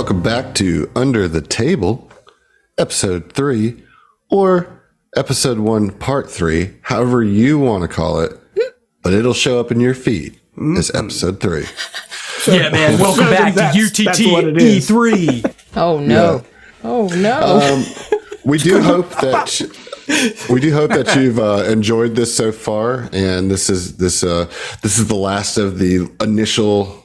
Welcome back to Under the Table, Episode 3, or Episode 1, Part 3, however you want to call it, but it'll show up in your feed as Episode 3. Yeah, man, welcome back to UTT E3. Oh, no. Yeah. Oh, no. We do hope that you've enjoyed this so far, and this is the last of the initial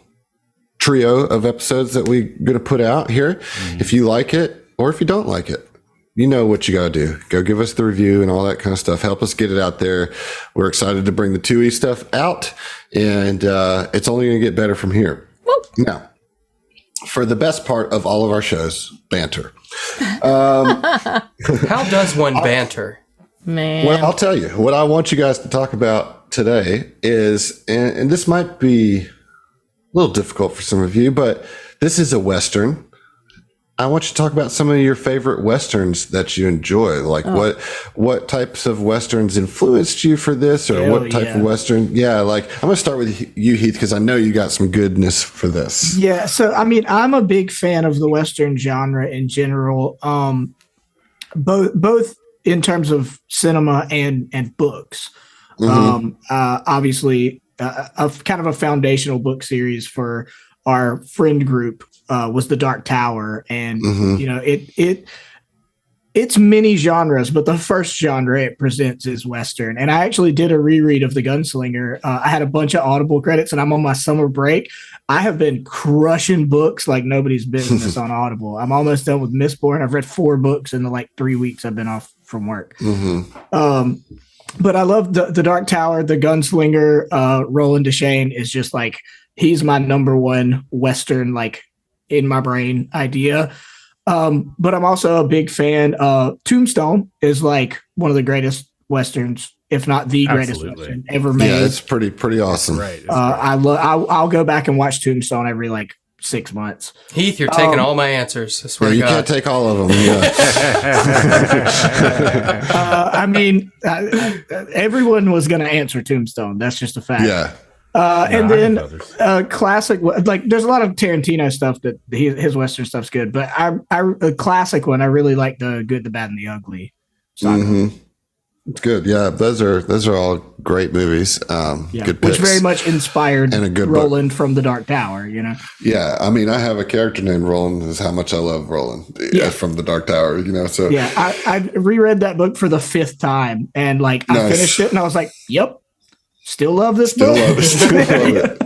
trio of episodes that we're going to put out here. If you like it or if you don't like it, you know what you got to do. Go give us the review and all that kind of stuff. Help us get it out there. We're excited to bring the 2E stuff out, and it's only going to get better from here. Whoop. Now, for the best part of all of our shows, banter. How does one banter? Man. Well, I'll tell you. What I want you guys to talk about today is, and this might be a little difficult for some of you, but this is a Western. I want you to talk about some of your favorite Westerns that you enjoy. Like what types of Westerns influenced you for this, or what type of Western? Yeah, like I'm going to start with you, Heath, because I know you got some goodness for this. Yeah, so I mean, I'm a big fan of the Western genre in general, both in terms of cinema and books. Obviously, a kind of a foundational book series for our friend group was The Dark Tower, and you know it's many genres, but the first genre it presents is Western. And I actually did a reread of The Gunslinger. I had a bunch of Audible credits, and I'm on my summer break. I have been crushing books like nobody's business on Audible. I'm almost done with Mistborn. I've read 4 books in the 3 weeks I've been off from work. But I love the Dark Tower, The Gunslinger. Roland Deschain is just he's my number one Western, in my brain idea. But I'm also a big fan of Tombstone is one of the greatest Westerns, if not the greatest Western ever made. Yeah, it's pretty awesome. Right. I'll go back and watch Tombstone every 6 months. Heath, you're taking all my answers. I swear to God. You can't take all of them. Yeah. I mean, everyone was going to answer Tombstone. That's just a fact. Yeah. And then classic, there's a lot of Tarantino stuff that his Western stuff's good, but a classic one, I really like The Good, the Bad, and the Ugly. It's good. Yeah, those are all great movies. Good picks. Which very much inspired and a good Roland book from The Dark Tower, Yeah, I mean, I have a character named Roland. Is how much I love Roland from The Dark Tower, So yeah, I reread that book for the 5th time, and I finished it, and I was like, "Yep, still love this book." Still love it.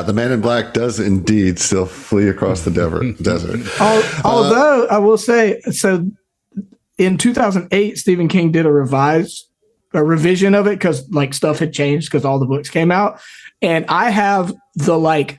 The Man in Black does indeed still flee across the desert. Although I will say, so in 2008, Stephen King did a revision of it because stuff had changed because all the books came out, and I have the late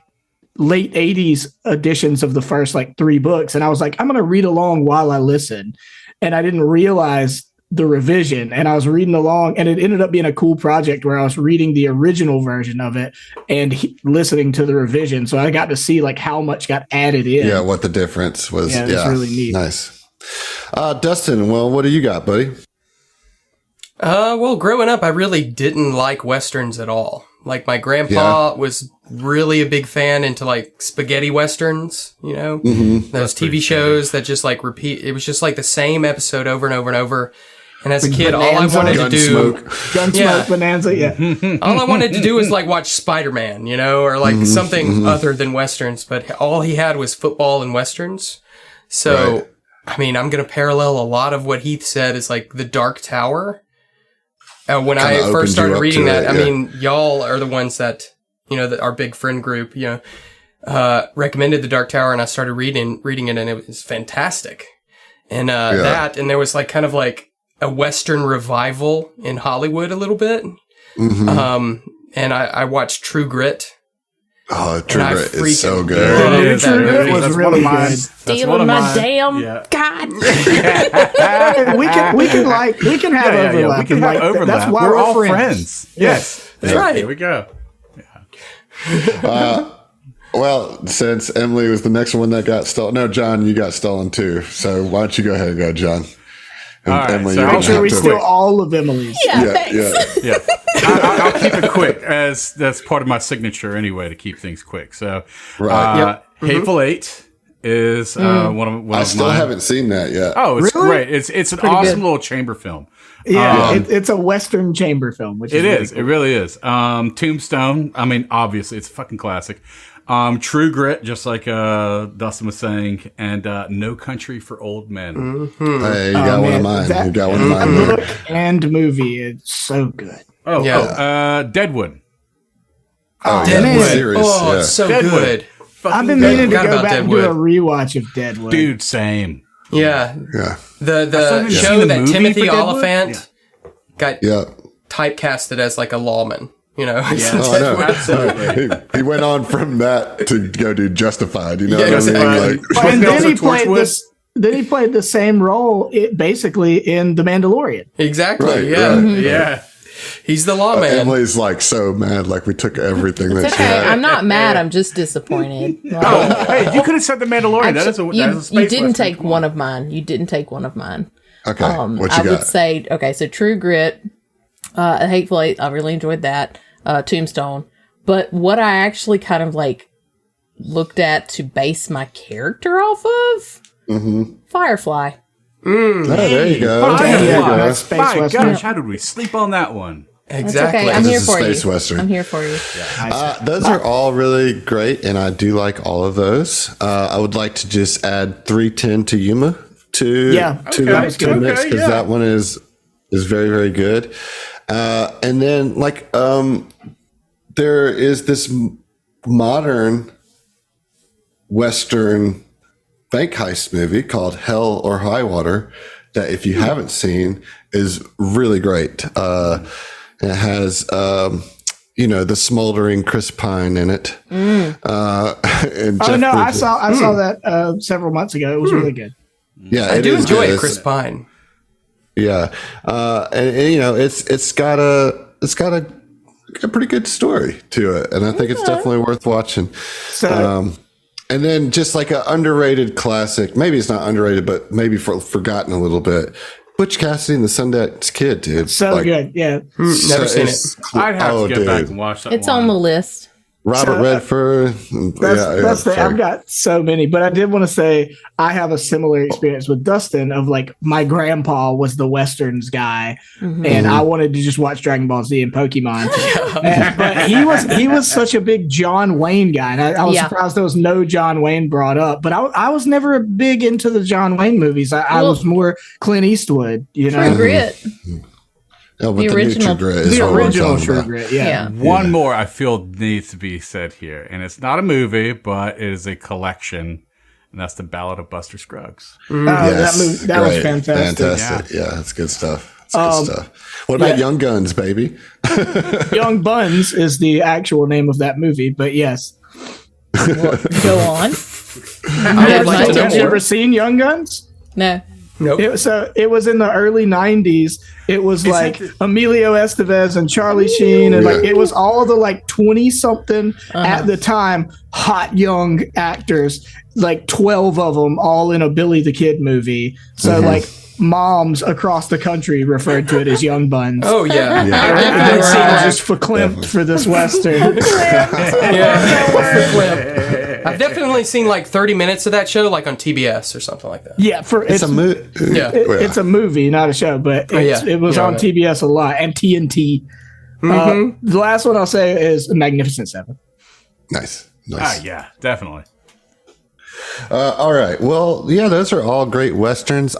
80s editions of the first 3 books, and I was like, I'm going to read along while I listen, and I didn't realize the revision, and I was reading along, and it ended up being a cool project where I was reading the original version of it and listening to the revision, so I got to see how much got added in. Yeah, what the difference was. Yeah, it's really neat. Nice. Dustin, well, what do you got, buddy? Well, growing up, I really didn't like Westerns at all. My grandpa was really a big fan into spaghetti Westerns, those TV shows that just repeat. It was just the same episode over and over and over. And as a kid, all I wanted to do, Gunsmoke, Bonanza, all I wanted to do was watch Spider-Man, or something other than Westerns. But all he had was football and Westerns. So, right. I mean, I'm going to parallel a lot of what Heath said is The Dark Tower. When I first started reading that, I mean, y'all are the ones that, that our big friend group, recommended The Dark Tower, and I started reading it, and it was fantastic. And that, and there was kind of a Western revival in Hollywood a little bit. And I watched True Grit. Oh, True Grit is so good. True Grit was really good. Stealing my damn God. we can have overlap. We can have overlap. That's why we're all friends. Yes. That's right. Here we go. Well, since Emily was the next one that got stolen. No, John, you got stolen too. So why don't you go ahead and go, John? And all right, Emily, so make sure we steal all of Emily's. Yeah. I'll keep it quick, as that's part of my signature anyway, to keep things quick. So, Hateful Eight is one of I still haven't seen that yet. Oh, it's Really? great. It's an awesome little chamber film. Yeah, it's a Western chamber film, which It is is. It really is. Tombstone. I mean, obviously, it's a fucking classic. True Grit, just like Dustin was saying, and No Country for Old Men. Hey, you got one of mine. You got one of mine. Book There. and movie. It's so good. Deadwood. Oh, Deadwood. yeah, series. Oh, yeah. it's so Deadwood. good. I've been meaning to Forgot go about back and do Deadwood. a rewatch of Deadwood. Dude, same. Yeah. Yeah. The haven't show seen the that movie Timothy for Deadwood? Oliphant got Yeah. typecasted as like a lawman. You know? Oh, I know. Absolutely. He went on from that to go do Justified. You know Yeah, what I mean? exactly. Like, And then Also he played Torchwood. this. Then he played the same role, basically in The Mandalorian. Exactly. Right, yeah. right. Yeah. He's the lawman. Emily's like so mad. Like we took everything that It's she okay. had. I'm not mad. I'm just disappointed. Oh, hey, you could have said The Mandalorian. That is a you space didn't Western. take Come one on. of mine. You didn't take one of mine. Okay, what I you would got? say, okay, so True Grit, Hateful Eight, I really enjoyed that. Tombstone. But what I actually kind of like looked at to base my character off of, Firefly. Oh, there you go. Oh, There you yeah, go. that's Space My Western. gosh, how did we sleep on that one? That's exactly. okay. I'm This here is for Space you. Western. I'm here for you. Those are all really great, and I do like all of those. I would like to just add 310 to Yuma to the mix because that one is very, very good. And then there is this modern Western bank heist movie called Hell or High Water that if you haven't seen is really great. It has the smoldering Chris Pine in it. And Jeff I Bridges. saw that several months ago. It was really good. Yeah, I do is enjoy good. it, Chris Pine. Yeah, and it's got a pretty good story to it, and I think it's definitely worth watching. So And then just like an underrated classic, maybe it's not underrated, but maybe forgotten a little bit. Butch Cassidy and the Sundance Kid, dude. so good. Yeah. Never seen it. I'd have to get back and watch that It's one. on the list. Robert So, Redford. That's sorry. I've got so many, but I did want to say I have a similar experience with Dustin of like my grandpa was the Westerns guy and I wanted to just watch Dragon Ball Z and Pokemon. But he was such a big John Wayne guy. And I was surprised there was no John Wayne brought up, but I was never big into the John Wayne movies. I was more Clint Eastwood, you know. True Grit. Oh, but The original- True Grit is The what we're original talking True about. Grit, Yeah. One more I feel needs to be said here, and it's not a movie, but it is a collection, and that's the Ballad of Buster Scruggs. Yes, that was great. fantastic. Yeah, that's good stuff. That's good stuff. What about Young Guns, baby? Young Buns is the actual name of that movie, but yes. Go on. I would like to know Have you more. ever seen Young Guns? No. Nope. It was in the early 90s. It was like Emilio Estevez and Charlie Sheen, and like it was all the like 20 something at the time hot young actors, like 12 of them all in a Billy the Kid movie. So like moms across the country referred to it as Young Buns. Oh yeah. Yeah. I've I've definitely seen seen like, just verklempt for this Western. I've definitely seen like 30 minutes of that show, like on TBS or something like that. Yeah, It's a movie. Yeah. It's a movie, not a show, but it was on right. TBS a lot and TNT. The last one I'll say is Magnificent Seven. Nice. Yeah, definitely. All right. Well, yeah, those are all great westerns.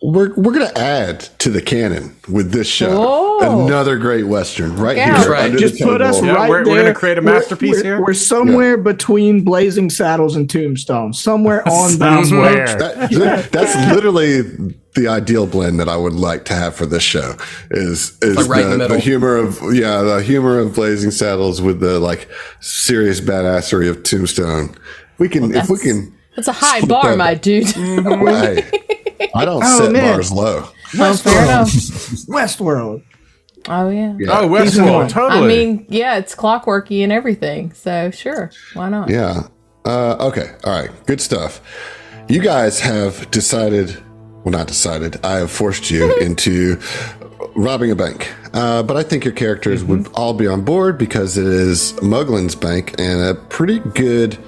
We're gonna add to the canon with this show Oh. another great western right Yeah. here. Right. under Just the put us table. right we're there. gonna create a masterpiece here? We're somewhere between Blazing Saddles and Tombstone. Somewhere on that. Somewhere. That's literally the ideal blend that I would like to have for this show. Is Like right in the middle. the humor of Blazing Saddles with the like serious badassery of Tombstone. We can if we can. That's a high split bar, that- my dude. Hey, I don't set man. bars low. Fair enough. Westworld. Oh, yeah. Oh, Westworld, totally. I mean, yeah, it's clockworky and everything. So, sure. Why not? Yeah. Okay. All right. Good stuff. You guys have decided. Well, not decided. I have forced you into robbing a bank. But I think your characters would all be on board because it is Muglin's bank and a pretty good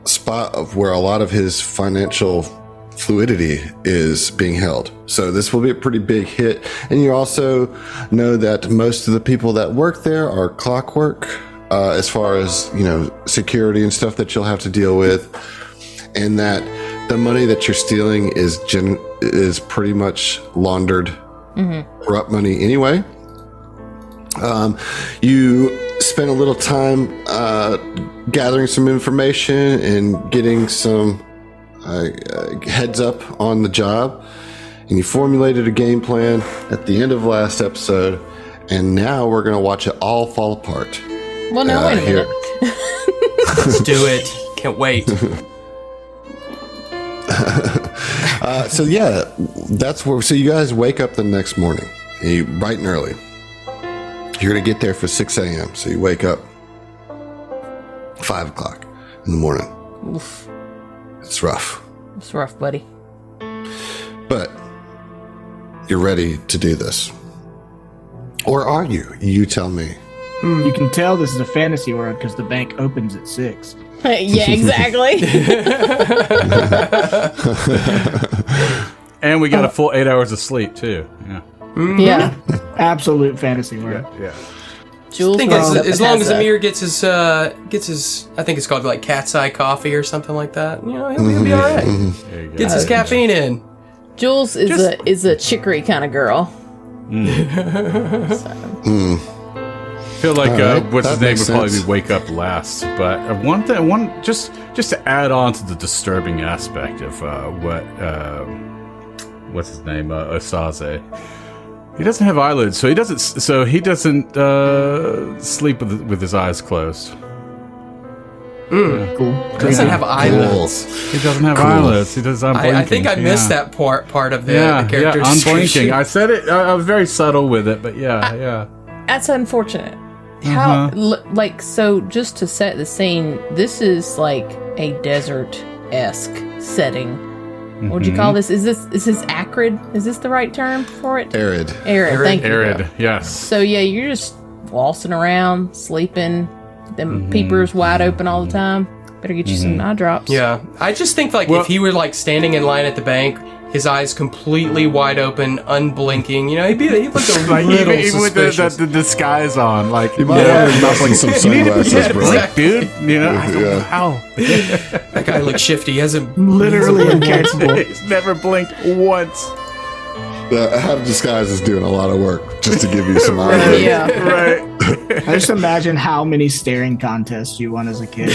spot of where a lot of his financial fluidity is being held. So this will be a pretty big hit. And you also know that most of the people that work there are clockwork, as far as, security and stuff that you'll have to deal with. And that the money that you're stealing is pretty much laundered, corrupt money anyway. You spent a little time gathering some information and getting some heads up on the job, and you formulated a game plan at the end of last episode, and now we're going to watch it all fall apart. Well, now wait a minute. Let's do it. Can't wait. So yeah, that's where. So you guys wake up the next morning, bright and early. You're going to get there for 6 a.m. So you wake up 5 o'clock in the morning. Oof. It's rough. It's rough, buddy. But you're ready to do this. Or are you? You tell me. You can tell this is a fantasy world because the bank opens at 6. Yeah, exactly. And we got a full 8 hours of sleep, too. Yeah. Yeah. Absolute fantasy world. Yeah. Jules I think wakes up as and long has as a- Amir gets his, I think it's called like cat's eye coffee or something like that. He'll be all right. There you go. Gets his caffeine in. Jules is a chicory kind of girl. I feel like Alright, what's that his name makes would probably sense. be wake up last. But just to add on to the disturbing aspect of what's his name, Osaze. He doesn't have eyelids, so he doesn't sleep with his eyes closed. Cool. Doesn't have eyelids. He doesn't have eyelids. He does unblinking. I think I missed that part of the character unblinking. description. I said it. I was very subtle with it, but yeah. That's unfortunate. How, so just to set the scene, this is like a desert-esque setting. What would you call this? Is this acrid? Is this the right term for it? Arid. Arid. Thank you. Arid. Yes. So yeah, you're just waltzing around, sleeping. Them peepers wide open all the time. Better get you some eye drops. Yeah, I just think if he were like standing in line at the bank, his eyes completely wide open, unblinking, he'd look a Like little even with suspicious. the disguise on, like You might have like some sunglasses, bro. blink, dude. I don't know Yeah. how. That guy looks shifty. He hasn't Literally incapable. He's never blinked once. The How to Disguise is doing a lot of work just to give you some eyelids. Yeah. Right. I just imagine how many staring contests you won as a kid.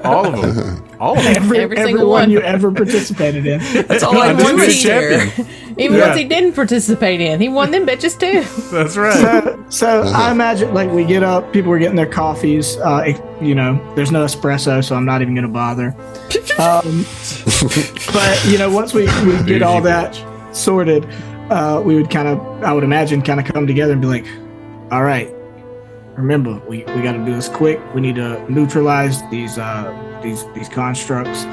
All of them. All of them. Every single every one. you ever participated in. That's all I do Undisputed is stare. Even Yeah. ones he didn't participate in, he won them bitches too. That's right. So I imagine we get up, people are getting their coffees. There's no espresso, so I'm not even going to bother. But once we get all that sorted, we would I would imagine come together and be like, all right, remember, we got to do this quick. We need to neutralize these constructs.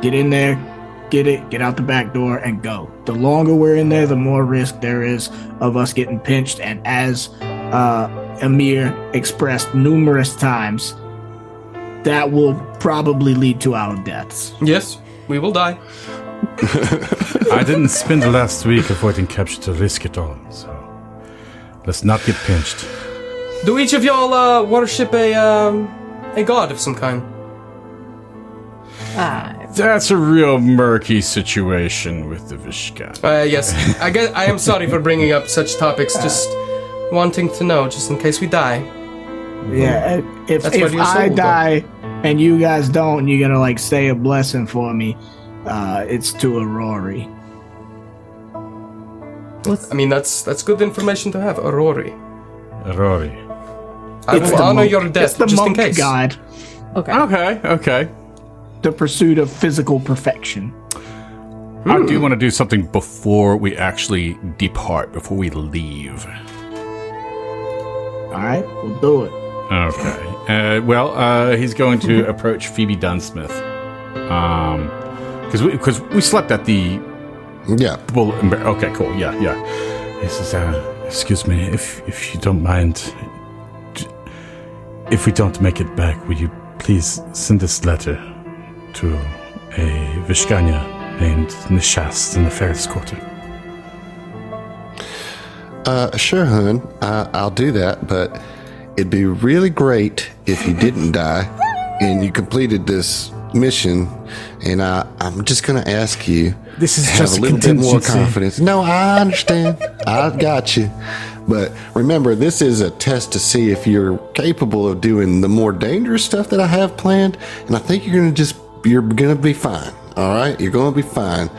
Get in there, get out the back door, and go. The longer we're in there, the more risk there is of us getting pinched. And as Amir expressed numerous times, that will probably lead to our deaths. Yes, we will die. I didn't spend the last week avoiding capture to risk it all, so let's not get pinched. Do each of y'all worship a god of some kind? That's a real murky situation with the Vishkan. Yes. I guess I am sorry for bringing up such topics. Just wanting to know, just in case we die. Yeah, if That's what your soul I will go. die and you guys don't, and you're gonna say a blessing for me, it's to a Rory. I mean, that's good information to have. Rory. Rory. I It's will the honor monk- your death It's the just in monk case. god, Okay. Okay. the pursuit of physical perfection. I do want to do something before we actually depart, before we leave. All right, we'll do it. Okay. He's going to approach Phoebe Dunsmith. Because we slept at the Yeah. bull. Okay, cool. Yeah. Yes, excuse me, if you don't mind, if we don't make it back, will you please send this letter to a Vishkanya named Nishast in the Ferris Quarter? Sure, hun. I'll do that, but it'd be really great if you didn't die and you completed this mission. And I'm just going to ask you This is to have just a little bit more contingency. confidence. No, I understand. I've got you. But remember, this is a test to see if you're capable of doing the more dangerous stuff that I have planned. And I think you're going to be fine. All right? You're going to be fine.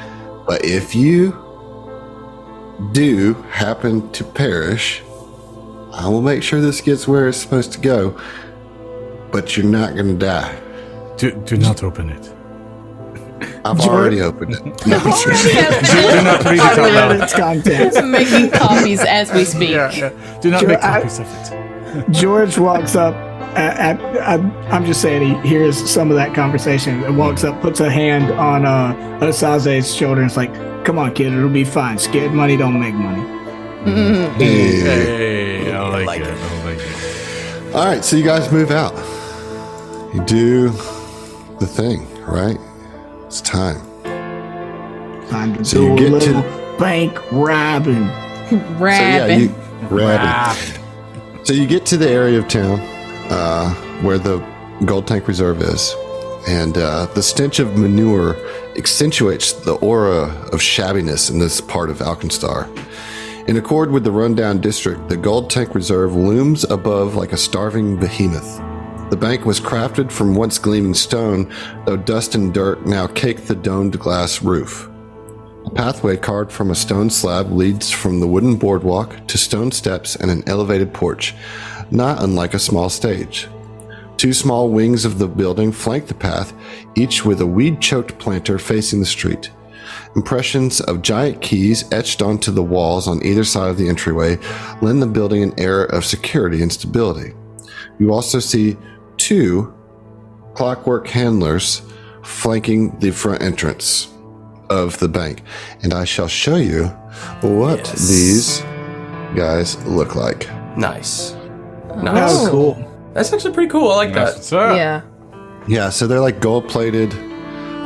But if you do happen to perish, I will make sure this gets where it's supposed to go. But you're not going to die. Do not open it. I've already opened it. No, Do not read it out loud. Its contents. Making copies as we speak. Yeah. Do not make copies of it. George walks up. I'm just saying, he hears some of that conversation and walks up, puts a hand on Osaze's shoulder, and is like, "Come on, kid, it'll be fine. Scared money don't make money." Hey, I like it. All right, so you guys move out. You do the thing, right? It's time. Time to So do you a get little to- bank robbing. Rabbit. Rabbit. So you get to the area of town where the Gold Tank Reserve is, and the stench of manure accentuates the aura of shabbiness in this part of Alkenstar. In accord with the rundown district, the Gold Tank Reserve looms above like a starving behemoth. The bank was crafted from once gleaming stone, though dust and dirt now cake the domed glass roof. A pathway carved from a stone slab leads from the wooden boardwalk to stone steps and an elevated porch, not unlike a small stage. Two small wings of the building flank the path, each with a weed-choked planter facing the street. Impressions of giant keys etched onto the walls on either side of the entryway lend the building an air of security and stability. You also see two clockwork handlers flanking the front entrance of the bank. And I shall show you what these guys look like. Nice. Oh, cool. That's actually pretty cool. I like that. What's up? Yeah. Yeah, so they're like gold-plated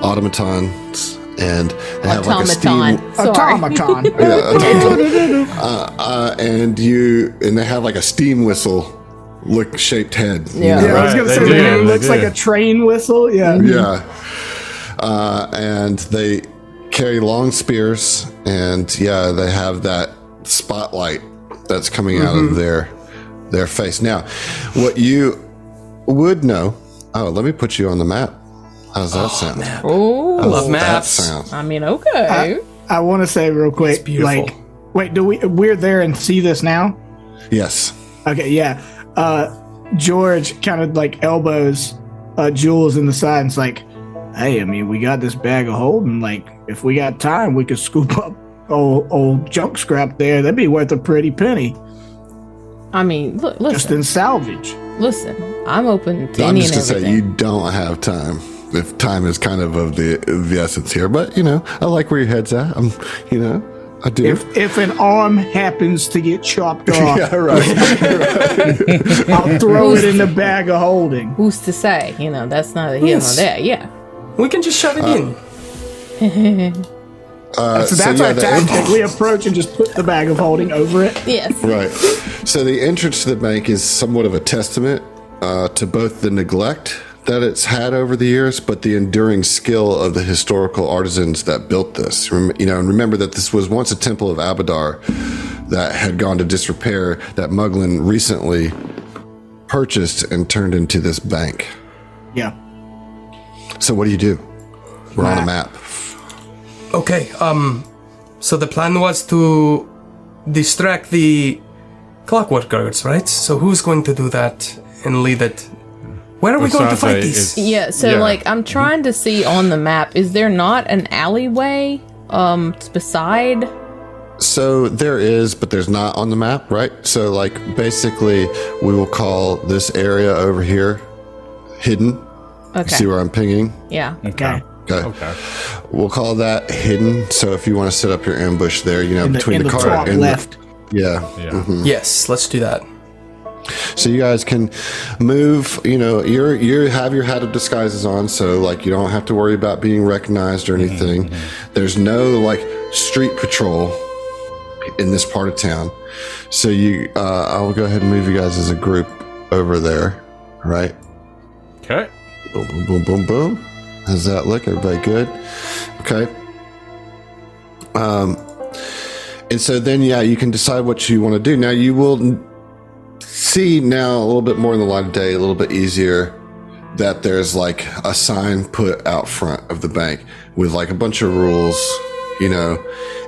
automatons, and they have like a steam... Automaton. Sorry. Automaton. And they have like a steam whistle shaped head. Yeah. Yeah, I was Right, gonna they say do, the name they looks do. like a train whistle. Yeah. Yeah. And they carry long spears, and they have that spotlight that's coming out of their face. Now, what you would know... Oh, let me put you on the map. How's that sound? Oh, I love That maps. sounds... I mean, okay. I want to say real quick, beautiful. like, wait, we're there and see this now? Yes. Okay, yeah. George kind of like elbows Jules in the side and's like, "Hey, I mean, we got this bag of holding. Like, if we got time, we could scoop up old junk scrap there. That'd be worth a pretty penny, I mean, look, just listen, in salvage." listen. I'm open to I'm any just and going to say everything. you don't have time. If time is kind of the essence here. But, I like where your head's at. I do. If an arm happens to get chopped off, Yeah, right. I'll throw it in the bag of holding. Who's to say? That's not a here nor there. Yeah. We can just shove it in. So that's our tactic. We approach and just put the bag of holding over it. Yes. Right. So the entrance to the bank is somewhat of a testament to both the neglect that it's had over the years, but the enduring skill of the historical artisans that built this. And remember that this was once a temple of Abadar that had gone to disrepair that Muglin recently purchased and turned into this bank. Yeah. So what do? We're on a map. Okay, so the plan was to distract the clockwork guards, right? So who's going to do that and lead it? Where are we going to fight Osaze these? is- Yeah. So, Yeah. I'm trying to see on the map. Is there not an alleyway beside? So there is, but there's not on the map, right? So basically we will call this area over here hidden. Okay. See where I'm pinging? Yeah. Okay. Okay. We'll call that hidden. So if you want to set up your ambush there, In between the the top cart and left. Yeah. Yes, let's do that. So you guys can move. You know, you have your hat of disguises on, so like you don't have to worry about being recognized or anything. There's no like street patrol in this part of town. So I'll go ahead and move you guys as a group over there, right? Okay. Boom, boom, boom, boom, boom. How's that look? Everybody good? Okay. And so then, you can decide what you want to do. Now you will see now a little bit more in the light of day, a little bit easier, that there's like a sign put out front of the bank with like a bunch of rules, you know,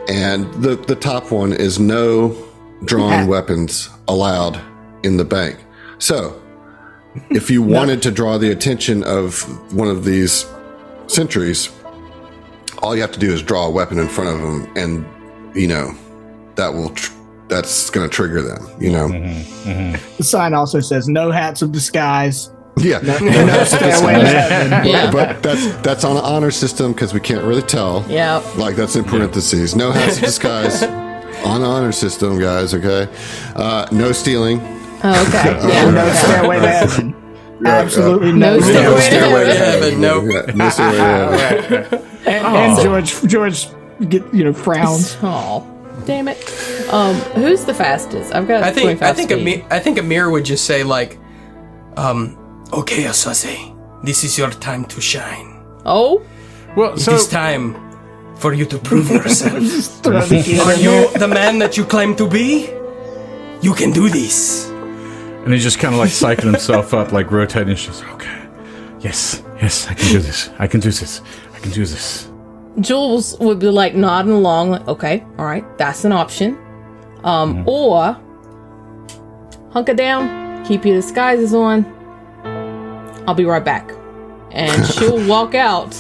and the top one is no drawn weapons allowed in the bank. So if you wanted to draw the attention of one of these sentries, all you have to do is draw a weapon in front of them, and you know that's going to trigger them, you know. The sign also says no hats of disguise. Yeah, No stairway to heaven. Yeah. but that's on an honor system because we can't really tell. Yeah. Like that's in parentheses. No hats of disguise on the honor system, guys. Okay. No stealing. Oh, okay. Yeah. No stairway to heaven. Absolutely No no stairway Stairway to to heaven. Nope. Yeah, no stairway to heaven. And George frowns. Oh, damn it. Who's the fastest? I've got. I think 25 speed. I think Amir would just say like, okay, Asase, this is your time to shine. Oh, Well, It so is time for you to prove yourself. Just throw the kid Are in you there. the man that you claim to be? You can do this. and he's just kind of like psyching himself up, like rotating. He's just okay. Yes, I can do this. I can do this. I can do this. Jules would be like nodding along, like, okay, all right, that's an option. Or hunker down, keep your disguises on. I'll be right back, and she'll walk out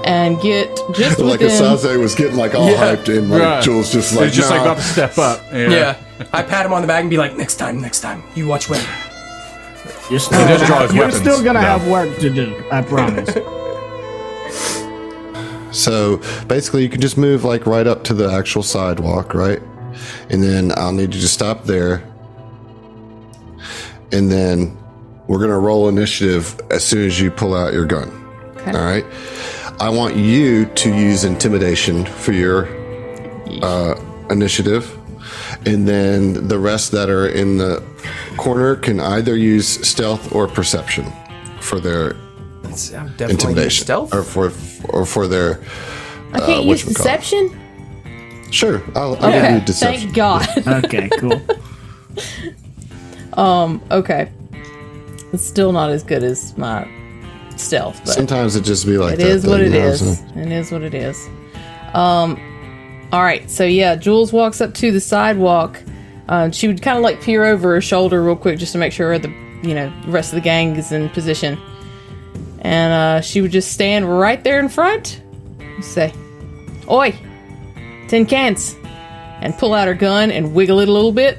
and get just Like within. Asase was getting like all hyped, and like Right. Jules just like, He's just like nah. about to step up. Yeah. I pat him on the back and be like, next time, you watch when. You're still, He does draw his you're weapons. still gonna No. have work to do. I promise. So basically, you can just move like right up to the actual sidewalk, right? And then I'll need you to stop there. And then we're going to roll initiative as soon as you pull out your gun. Okay. All right. I want you to use intimidation for your initiative. And then the rest that are in the corner can either use stealth or perception for their Definitely intimidation. stealth. Or for their. I can't use whatchamacallit. deception. Sure. I'll give Okay, you deception. thank God. Okay, cool. Okay, it's still not as good as my stealth, but Sometimes it just be like it that. is what though, it you know, is. so- It is what it is. All right, so yeah, Jules walks up to the sidewalk. She would kind of like peer over her shoulder real quick just to make sure the rest of the gang is in position, and she would just stand right there in front and say, "Oi, tin cans," and pull out her gun and wiggle it a little bit.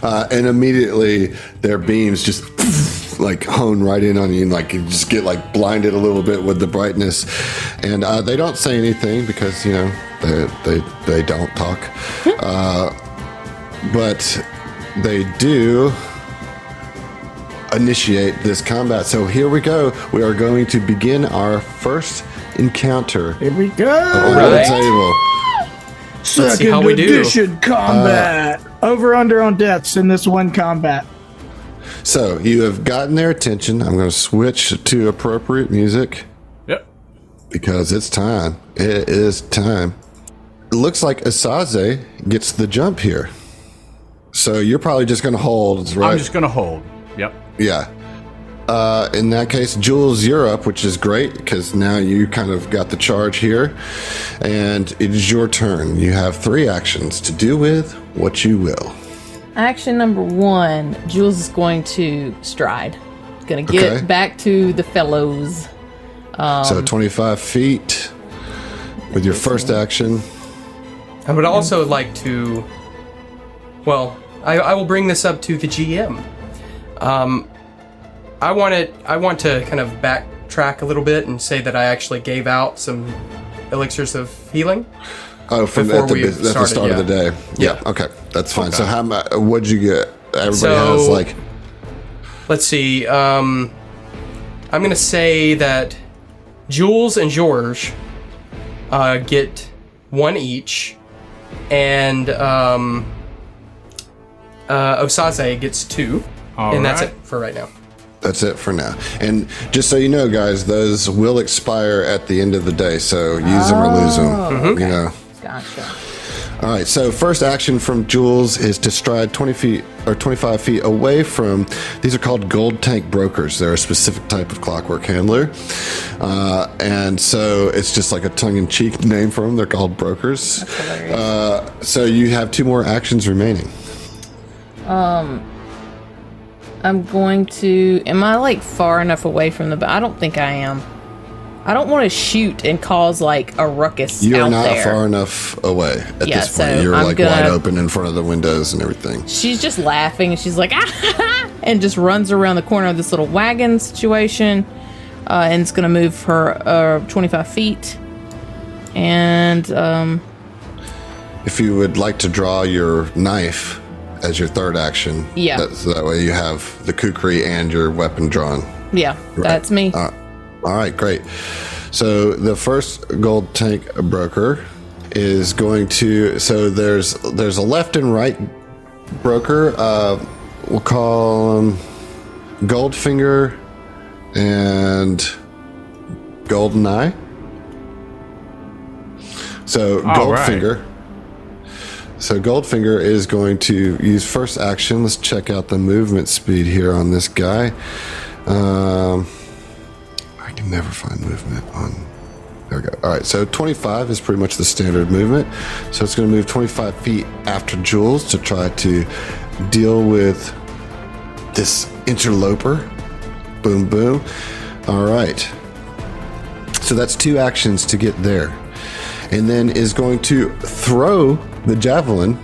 And immediately their beams just like hone right in on you, and like you just get like blinded a little bit with the brightness. And they don't say anything because they don't talk, but they do initiate this combat. So here we go. We are going to begin our first encounter Here we go. over Right. the table. Let's see how we do. Edition combat. Over under on deaths in this one combat. So you have gotten their attention. I'm going to switch to appropriate music Yep. because it's time. It is time. It looks like Asase gets the jump here. So you're probably just going to hold, right? I'm just gonna hold. Yep. Yeah. In that case, Jules, you're up, which is great because now you kind of got the charge here. And it is your turn. You have 3 actions to do with what you will. Action number 1, Jules is going to stride. Gonna get Okay. back to the fellows. So 25 feet with your first action. I would also like to. Well, I will bring this up to the GM. I want to kind of backtrack a little bit and say that I actually gave out some elixirs of healing. Oh, from before at the, we at the started, start of the day. Yeah. Okay, that's fine. So what'd you get? Everybody So- has like. Let's see. I'm going to say that Jules and George get 1 each, and Osaze gets 2. And that's it for right now. That's it for now. And just so you know, guys, those will expire at the end of the day. So use them or lose them. You know. Gotcha. All right. So first action from Jules is to stride 20 feet or 25 feet away from. These are called gold tank brokers. They're a specific type of clockwork handler, and so it's just like a tongue-in-cheek name for them. They're called brokers. That's hilarious. So you have 2 more actions remaining. I'm going to. Am I like far enough away from the? I don't think I am. I don't want to shoot and cause like a ruckus. You're out not there. far enough away at Yeah, this point. so You're I'm like wide open in front of the windows and everything. She's just laughing and she's like, ah, and just runs around the corner of this little wagon situation, and it's gonna move her 25 feet. And If you would like to draw your knife as your third action, Yeah. so that way you have the kukri and your weapon drawn. yeah, that's me. All right, great. So the first gold tank broker is going to. So there's a left and right broker. We'll call them Goldfinger and Golden Eye. So Goldfinger. Right. So Goldfinger is going to use first action. Let's check out the movement speed here on this guy. I can never find movement on. There we go. All right, so 25 is pretty much the standard movement. So it's going to move 25 feet after Jules to try to deal with this interloper. Boom, boom. All right. So that's 2 actions to get there. And then is going to throw the javelin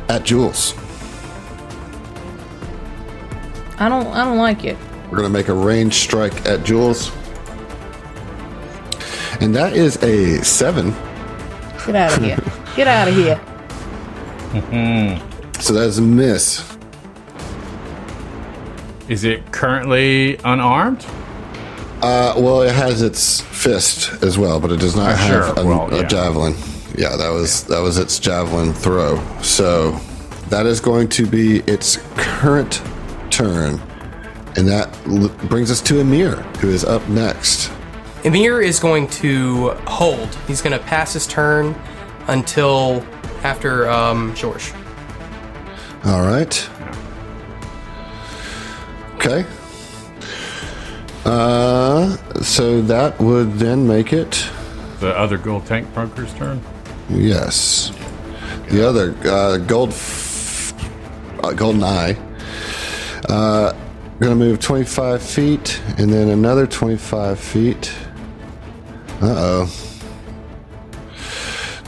at Jules. I don't like it. We're going to make a ranged strike at Jules. And that is a 7. Get out of here. Get out of here. So that is a miss. Is it currently unarmed? Well, it has its fist as well, but it does not have a javelin. Yeah, that was its javelin throw. So that is going to be its current turn. And that brings us to Emir, who is up next. Emir is going to hold. He's going to pass his turn until after George. All right. Okay. So that would then make it. The other gold tank broker's turn? Yes. The other golden eye. Going to move 25 feet and then another 25 feet. Uh-oh.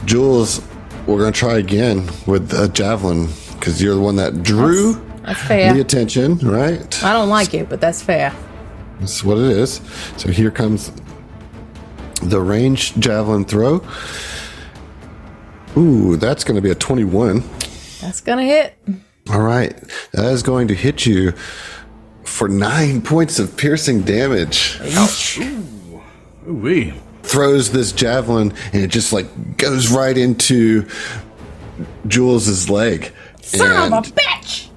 Jules, we're going to try again with a javelin because you're the one that drew That's fair. the attention, right? I don't like it, but that's fair. That's what it is. So here comes the ranged javelin throw. Ooh, that's going to be a 21. That's gonna hit. All right. That is going to hit you for 9 points of piercing damage. Ouch. Ooh-wee. Throws this javelin and it just like goes right into Jules's leg. Son of a bitch!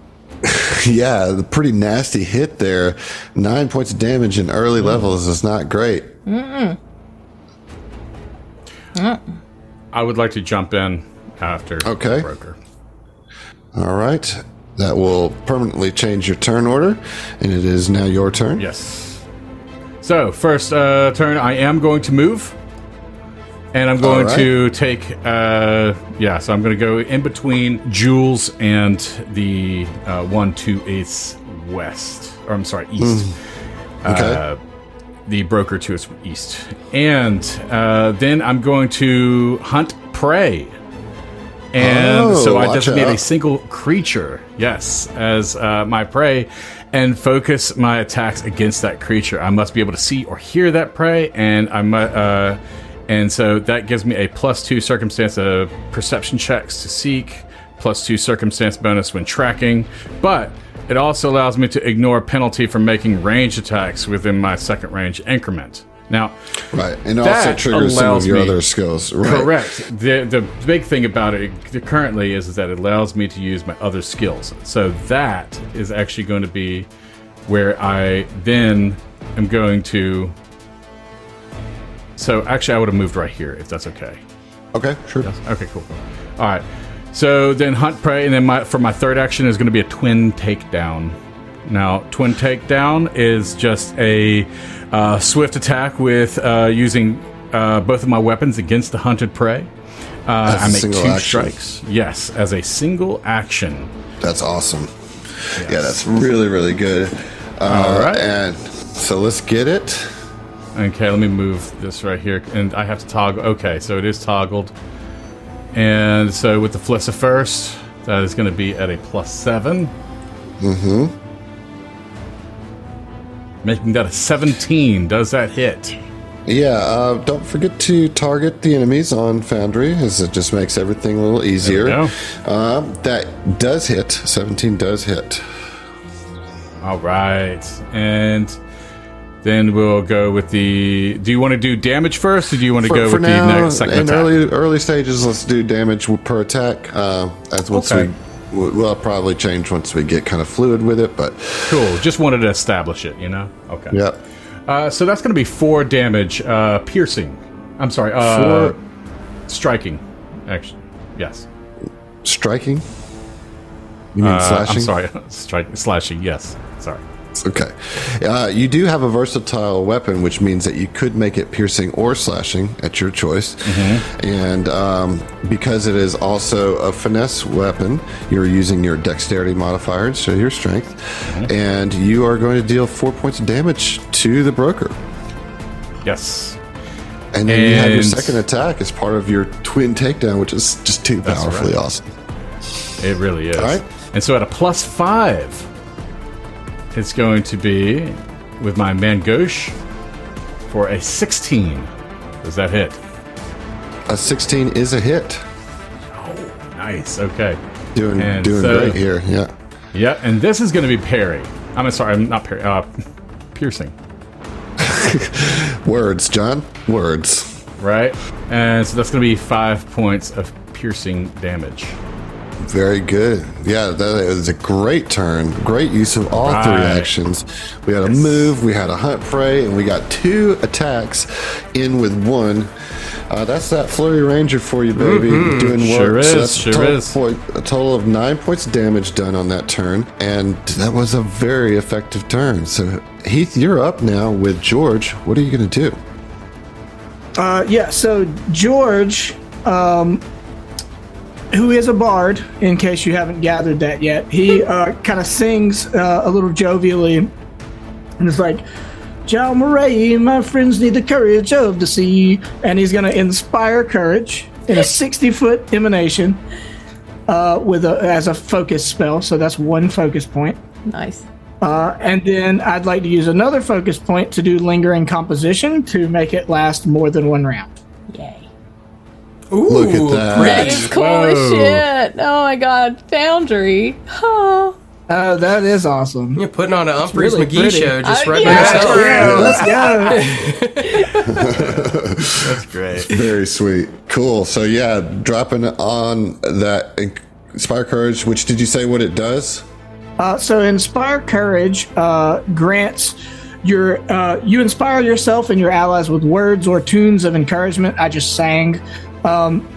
Yeah, the pretty nasty hit there. 9 points of damage in early levels is not great. I would like to jump in after Okay. the broker. All right. That will permanently change your turn order, and it is now your turn. Yes. So, first turn, I am going to move. And I'm going to take, so I'm going to go in between Jules and the 1 to its west. Or, I'm sorry, east. Okay. The broker to its east. And then I'm going to hunt prey. And so I watch designate out. a single creature, yes, as my prey, and focus my attacks against that creature. I must be able to see or hear that prey, and And so that gives me a +2 circumstance of perception checks to seek, +2 circumstance bonus when tracking, but it also allows me to ignore a penalty for making range attacks within my second range increment. Now, right, and it also triggers some of your other skills. Right. Correct. The big thing about it currently is that it allows me to use my other skills. So that is actually going to be where I then am going to... So actually, I would have moved right here, if that's okay. Okay, sure. Yes? Okay, cool. All right. So then hunt prey, and then for my third action is going to be a twin takedown. Now, twin takedown is just a swift attack with using both of my weapons against the hunted prey. I make 2 strikes. Yes, as a single action. That's awesome. Yes. Yeah, that's really, really good. All right. And so let's get it. Okay, let me move this right here. And I have to toggle. Okay, so it is toggled. And so with the Flissa first, that is going to be at a +7. Mm-hmm. Making that a 17. Does that hit? Yeah, don't forget to target the enemies on Foundry, as it just makes everything a little easier. That does hit. 17 does hit. All right. And then we'll go with the... Do you want to do damage first, or do you want to go with now, the next second attack? In early stages, let's do damage per attack. As once we'll probably change once we get kind of fluid with it, but... Cool. Just wanted to establish it, you know? Okay. Yep. So that's going to be 4 damage, piercing. I'm sorry, 4 striking. Actually, yes. Striking? You mean slashing? I'm sorry, slashing, yes. Sorry. Okay. You do have a versatile weapon, which means that you could make it piercing or slashing at your choice. Mm-hmm. And because it is also a finesse weapon, you're using your dexterity modifier instead of your strength. Mm-hmm. And you are going to deal 4 points of damage to the broker. Yes. And then you have your second attack as part of your twin takedown, which is just too powerfully awesome. It really is. All right. And so at a +5... it's going to be with my Mangoche for a 16. Does that hit? A 16 is a hit. Oh, nice. Okay. Doing great here. Yeah. Yeah, and this is going to be parry. I'm sorry, I'm not parry. Piercing. Words, John. Words. Right. And so that's going to be 5 points of piercing damage. Very good. Yeah, that was a great turn. Great use of all 3 actions. We had a move, we had a hunt prey, and we got 2 attacks in with 1. That's that flurry ranger for you, baby. Doing work. So that's a total of 9 points of damage done on that turn, and that was a very effective turn. So Heath, you're up now with George. What are you going to do? So George, who is a bard, in case you haven't gathered that yet, he kind of sings a little jovially, and it's like, "John Murray, my friends need the courage of the sea," and he's going to inspire courage in a 60-foot emanation as a focus spell, so that's 1 focus point. Nice. And then I'd like to use another focus point to do lingering composition to make it last more than 1 round. Yay. Ooh, look at that. That is cool as shit. Oh my god. Foundry. Huh. Oh, that is awesome. You're putting on an Humphreys really McGee pretty. show just right Yeah, let's go. That's great. Very sweet. Cool. So yeah, dropping on that Inspire Courage, which did you say what it does? So Inspire Courage grants you inspire yourself and your allies with words or tunes of encouragement. I just sang.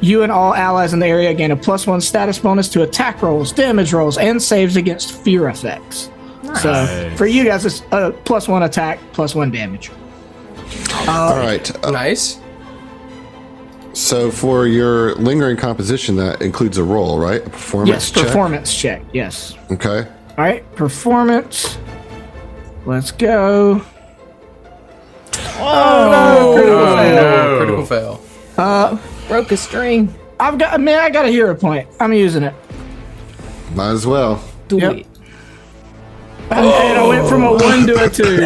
You and all allies in the area gain a +1 status bonus to attack rolls, damage rolls, and saves against fear effects. Nice. So for you guys, it's a +1 attack, +1 damage. All right. Nice. So for your lingering composition, that includes a roll, right? A performance check? Yes, performance check, yes. Okay. All right, performance. Let's go. Oh, critical fail. Broke a string. I got a hero point. I'm using it. Might as well. Do it. And I went from a 1 to a 2. Oh,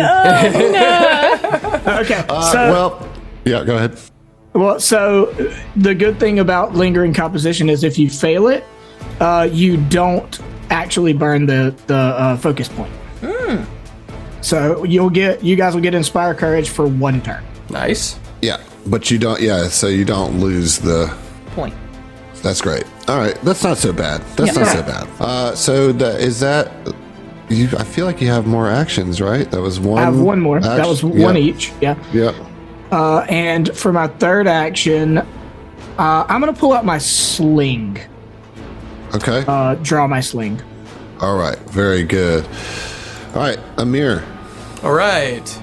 no. Okay. Well, yeah, go ahead. Well, so the good thing about lingering composition is if you fail it, you don't actually burn the focus point. So you guys will get inspire courage for 1 turn. Nice. Yeah, but you don't. Yeah, so you don't lose the Point. That's great. All right, that's not so bad. That's not so bad. So is that? I feel like you have more actions, right? That was one. I have one more. That was one each. Yeah. Yep. And for my third action, I'm gonna pull out my sling. Okay. Draw my sling. All right. Very good. All right, Amir. All right.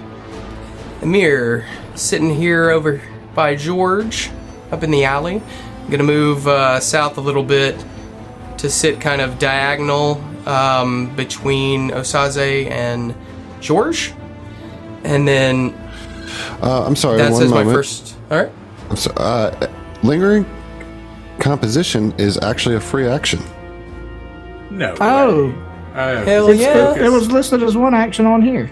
Amir, sitting here over by George, up in the alley. I'm gonna move south a little bit to sit kind of diagonal between Osaze and George, and then I'm sorry. that's one as my moment. first. All right. I'm sorry. Lingering composition is actually a free action. No. Oh. way. Hell yeah! It was listed as one action on here.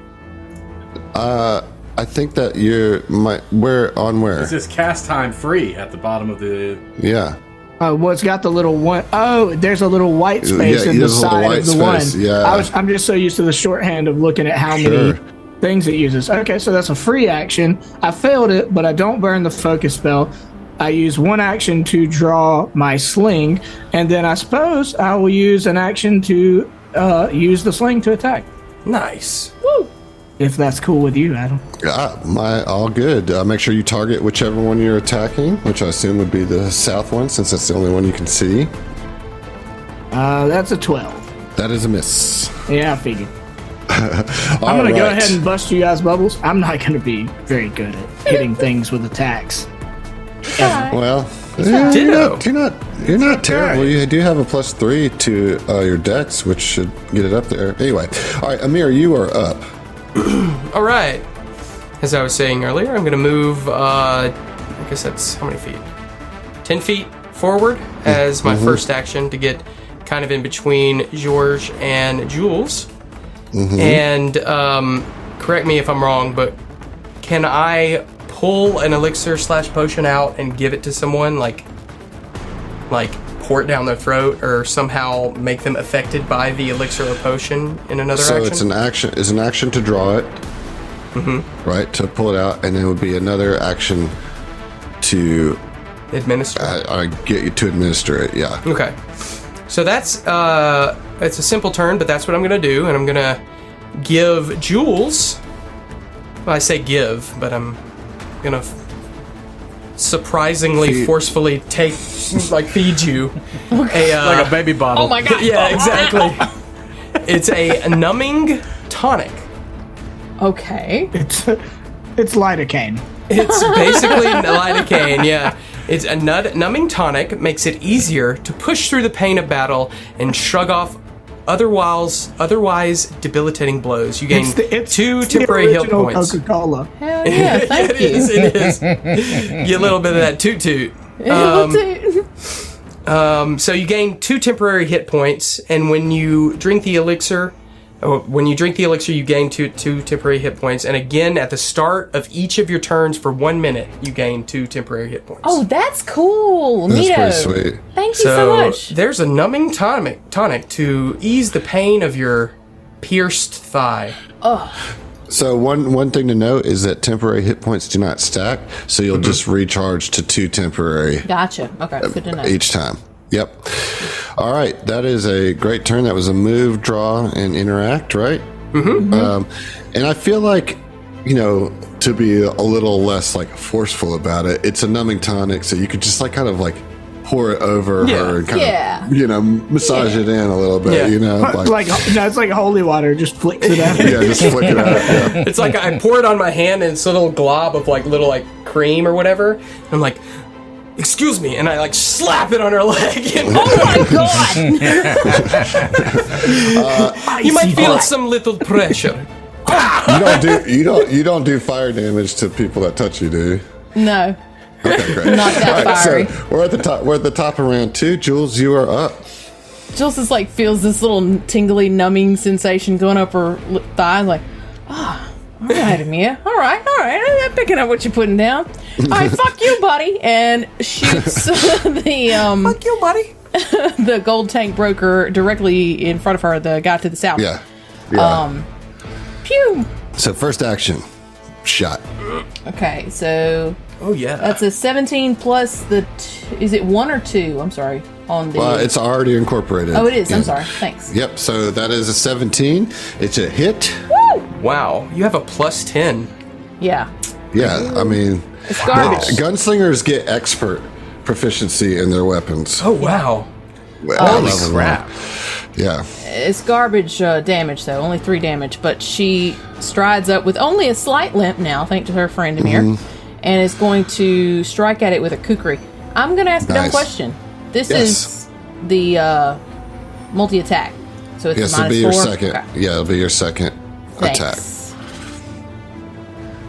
I think that where? It says cast time free at the bottom of the. Yeah. Well, it's got the little one. Oh, there's a little white space in the there's a little side white of the space, one. yeah. I'm just so used to the shorthand of looking at how many things it uses. Okay, so that's a free action. I failed it, but I don't burn the focus spell. I use one action to draw my sling, and then I suppose I will use an action to use the sling to attack. Nice. Woo! If that's cool with you, Adam. All good. Make sure you target whichever one you're attacking, which I assume would be the south one, since that's the only one you can see. That's a 12. That is a miss. Yeah, I figured. I'm going to go ahead and bust you guys' bubbles. I'm not going to be very good at hitting things with attacks. Well, Ditto. you're not terrible. You do have a +3 to your dex, which should get it up there. Anyway, all right, Amir, you are up. All right. As I was saying earlier, I'm going to move, I guess that's how many feet? 10 feet forward as my first action to get kind of in between George and Jules. And correct me if I'm wrong, but can I pull an elixir / potion out and give it to someone, like pour it down their throat, or somehow make them affected by the elixir or potion in another action? So it's an action to draw it, right? To pull it out, and then it would be another action to Administer. get you to administer it. Yeah. Okay. So that's it's a simple turn, but that's what I'm gonna do, and I'm gonna give Jules. Well, I say give, but I'm gonna surprisingly forcefully feed you like a baby bottle. Oh my god! yeah, exactly. It's a numbing tonic. Okay. It's lidocaine. It's basically lidocaine, yeah. It's a numbing tonic, makes it easier to push through the pain of battle and shrug off otherwise debilitating blows. You gain two temporary health points. Coca-Cola. Hell yeah! Thank It you. is, it is. Get a little bit of that toot toot. So you gain 2 temporary hit points, and when you drink the elixir, you gain two temporary hit points. And again, at the start of each of your turns for 1 minute, you gain 2 temporary hit points. Oh, that's cool. That's Neato. pretty sweet. Thank you so much. There's a numbing tonic to ease the pain of your pierced thigh. So one thing to note is that temporary hit points do not stack, so you'll just recharge to 2 temporary Gotcha. Okay, good to know. each time. Yep. All right, that is a great turn. That was a move, draw, and interact, right? And I feel like, to be a little less forceful about it, it's a numbing tonic, so you could just kind of pour it over her and kind of massage it in a little bit, It's like holy water, just flicks it out. Yeah, just flick it out. Yeah. It's like I pour it on my hand, and it's a little glob of little cream or whatever. And I'm like, excuse me, and I slap it on her leg. And Oh my god! you might feel some little pressure. You don't do fire damage to people that touch you, do you? No, Okay, great. not that fiery. So we're at the top. We're at the top of round 2. Jules, you are up. Jules just feels this little tingly, numbing sensation going up her thigh. All right, Amir. All right. I'm picking up what you're putting down. I fuck you, buddy, and shoots the Fuck you, buddy. the gold tank broker directly in front of her, the guy to the south. Yeah. Pew. So first action, shot. Okay, so Oh yeah. that's a 17 plus the. Is it 1 or 2? I'm sorry. On the. It's already incorporated. Oh, it is. I'm in. sorry. Thanks. Yep. So that is a 17. It's a hit. Woo! Wow. You have a plus 10. Yeah. Yeah. I mean, It's garbage. gunslingers get expert proficiency in their weapons. Oh wow. Well, Holy level crap. 1. Yeah. It's garbage damage, though. Only 3 damage. But she strides up with only a slight limp now, thanks to her friend Amir, and is going to strike at it with a kukri. I'm going to ask a dumb Nice. question. This Yes. is the multi-attack. So it's Yes, minus it'll be your 4. second. Okay. Yeah, it'll be your second attack. Thanks.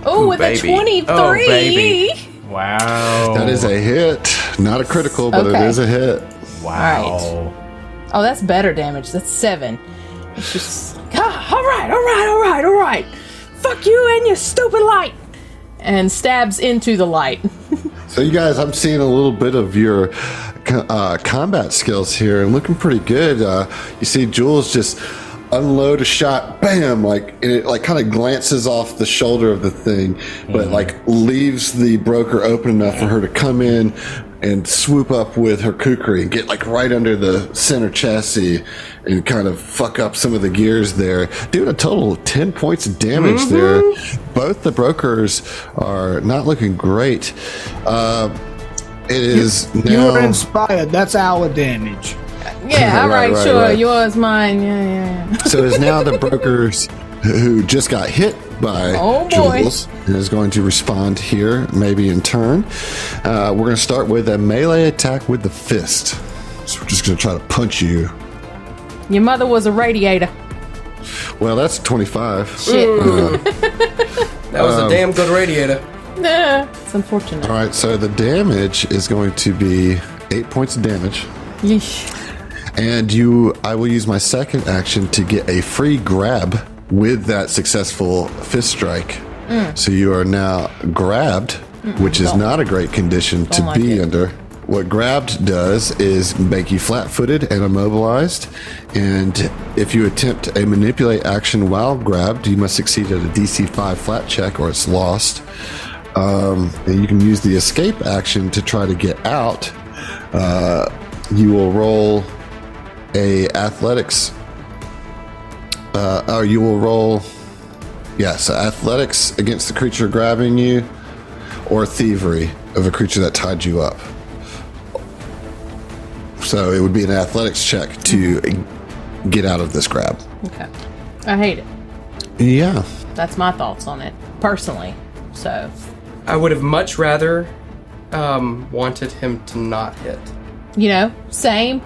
Oh, with baby. a 23. Oh, baby. Wow. That is a hit. Not a critical, but Okay. it is a hit. Wow. Oh, that's better damage. That's 7. It's just, all right. Fuck you and your stupid light. And stabs into the light. So you guys, I'm seeing a little bit of your combat skills here and looking pretty good. You see Jules just unload a shot, bam, like, and it like kind of glances off the shoulder of the thing, but like leaves the broker open enough for her to come in and swoop up with her kukri and get like right under the center chassis and kind of fuck up some of the gears there, doing a total of 10 points of damage there. Both the brokers are not looking great. It is You now. were inspired. That's our damage. Yeah, all right, Right, sure. right. Yours, mine. Yeah. So it is now the brokers who just got hit by Oh, boy. Jules and is going to respond here, maybe in turn. We're going to start with a melee attack with the fist. So we're just going to try to punch you. Your mother was a radiator. Well, that's 25. Shit. That was a damn good radiator. Nah, it's unfortunate. All right, so the damage is going to be 8 points of damage. Yeesh. And I will use my second action to get a free grab with that successful fist strike. So you are now grabbed, which is not a great condition to like be it. under. What grabbed does is make you flat-footed and immobilized. And if you attempt a manipulate action while grabbed, you must succeed at a DC 5 flat check or it's lost. And you can use the escape action to try to get out. You will roll a athletics, or you will roll, athletics against the creature grabbing you, or thievery of a creature that tied you up. So it would be an athletics check to get out of this grab. Okay. I hate it. Yeah. That's my thoughts on it, personally. So, I would have much rather wanted him to not hit. same.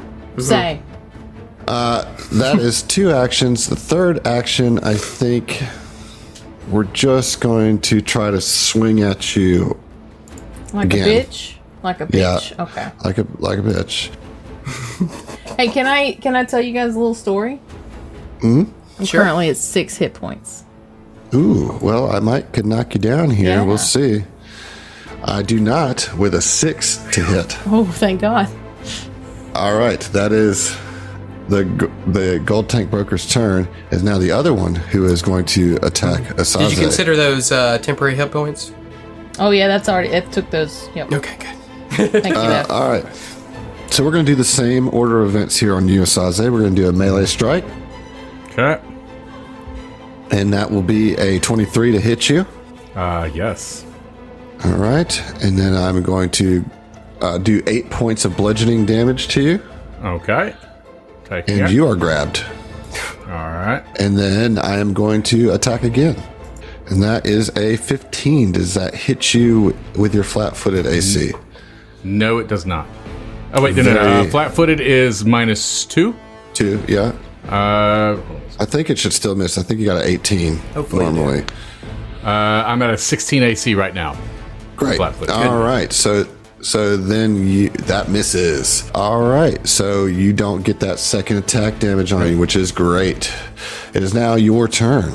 That is 2 actions. The third action, I think we're just going to try to swing at you Like Again. a bitch? Like a Yeah. bitch. Okay. like a bitch. Hey, can I tell you guys a little story? Mm-hmm. Sure. Currently it's 6 hit points. Ooh, well, could knock you down here. Yeah. We'll see. I do not with a 6 to hit. Oh, thank God. All right, that is the gold tank broker's turn. Is now the other one who is going to attack Asaze. Did you consider those temporary hit points? Oh yeah, that's already. It took those. Yep. Okay, good. Thank you. Beth. All right. So we're going to do the same order of events here on you, Asaze. We're going to do a melee strike, Okay. and that will be a 23 to hit you. Yes. All right, and then I'm going to do 8 points of bludgeoning damage to you, Okay. Taking and it. you are grabbed. All right. And then I am going to attack again. And that is a 15. Does that hit you with your flat-footed AC? No, it does not. Oh, wait. No. Very- Flat-footed is -2. 2, yeah. Uh, I think it should still miss. I think you got an 18 Hopefully you do. normally. I'm at a 16 AC right now. Great. Flat-footed. All right. So then that misses. All right. So you don't get that second attack damage on you, which is great. It is now your turn.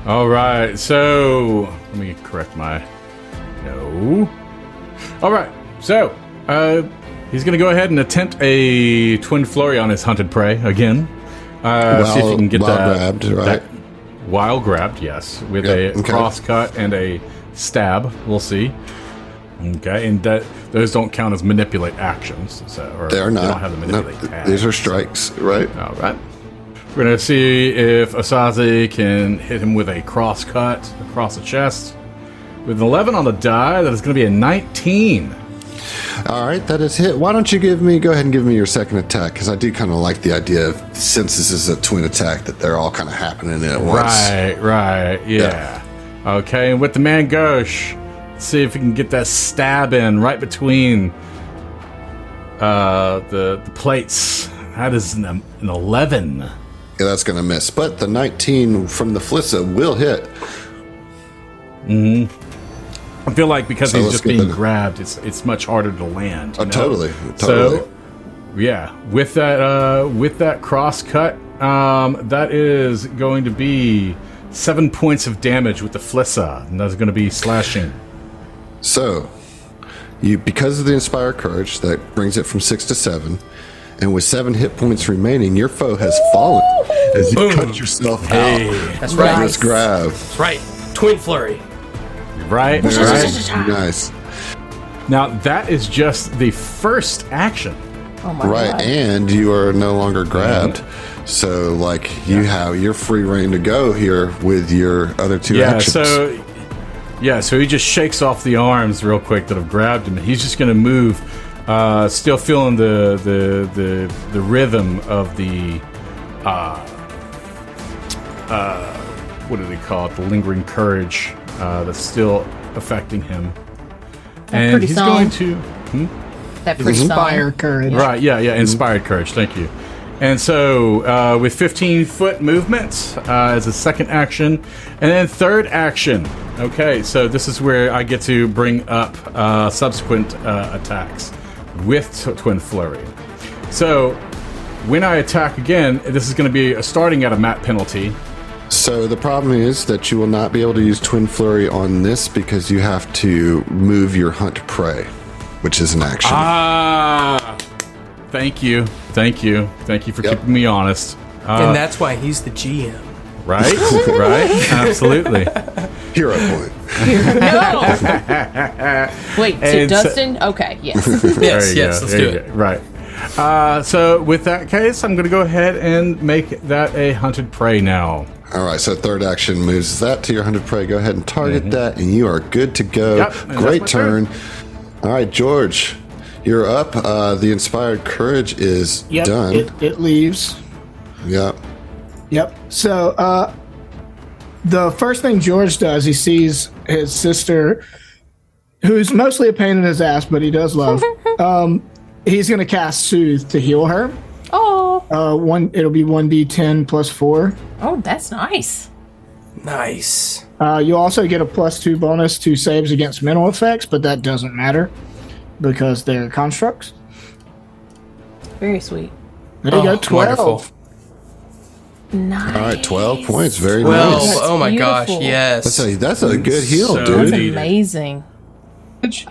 All right. So let me correct my. No. All right. So, he's going to go ahead and attempt a twin flurry on his hunted prey again. See if he can get that. Grabbed, right? While grabbed, yes. With a cross cut and a stab. We'll see. Okay. And those don't count as manipulate actions. They're not. They don't have the manipulate tags. These are strikes, right? All right. We're going to see if Asazi can hit him with a cross cut across the chest. With an 11 on the die, that is going to be a 19. All right, that is hit. Why don't you go ahead and give me your second attack? Because I do kind of like the idea of, since this is a twin attack, that they're all kind of happening at once. Right, yeah. Okay, and with the Mangosh, let's see if we can get that stab in right between the plates. That is an 11. Yeah, that's going to miss. But the 19 from the Flissa will hit. I feel like because he's just being grabbed, it's much harder to land. Totally. So, yeah, with that cross cut, that is going to be 7 points of damage with the Flissa, and that's going to be slashing. So, because of the Inspired Courage, that brings it from 6 to 7. And with 7 hit points remaining, your foe has fallen as you cut yourself out. That's right. This grab. That's right. Twin flurry. Right. Nice. Now, that is just the first action. Oh my God. And you are no longer grabbed. So, you're free reign to go here with your other two actions. So he just shakes off the arms real quick that have grabbed him. He's just going to move, still feeling the rhythm of the what do they call it? The lingering courage that's still affecting him. And he's going to that pretty Inspire courage. Right, yeah, inspired courage. Thank you. And so, with 15-foot movement as a second action, and then third action. Okay, so this is where I get to bring up subsequent attacks with Twin Flurry. So, when I attack again, this is going to be starting at a map penalty. So the problem is that you will not be able to use Twin Flurry on this because you have to move your hunt prey, which is an action. Thank you for keeping me honest. And that's why he's the GM. Right, absolutely. Hero point. No. Wait, to Dustin? Okay, yes. yes, let's do it. Right. So with that case, I'm going to go ahead and make that a hunted prey now. All right, so third action moves that to your hunted prey. Go ahead and target that, and you are good to go. Yep, Great turn. All right, George, you're up. The Inspired Courage is done. It leaves. Yep. So the first thing George does, he sees his sister, who's mostly a pain in his ass, but he does love. He's going to cast Soothe to heal her. Oh. It'll be 1d10 plus 4. Oh, that's nice. Nice. You also get a +2 bonus to saves against mental effects, but that doesn't matter because they're constructs. Very sweet. There you go, 12. Wonderful. Nice. All right, 12 points. Very Well, nice. oh my beautiful. gosh, yes. That's a good heal, So dude. That's needed. amazing.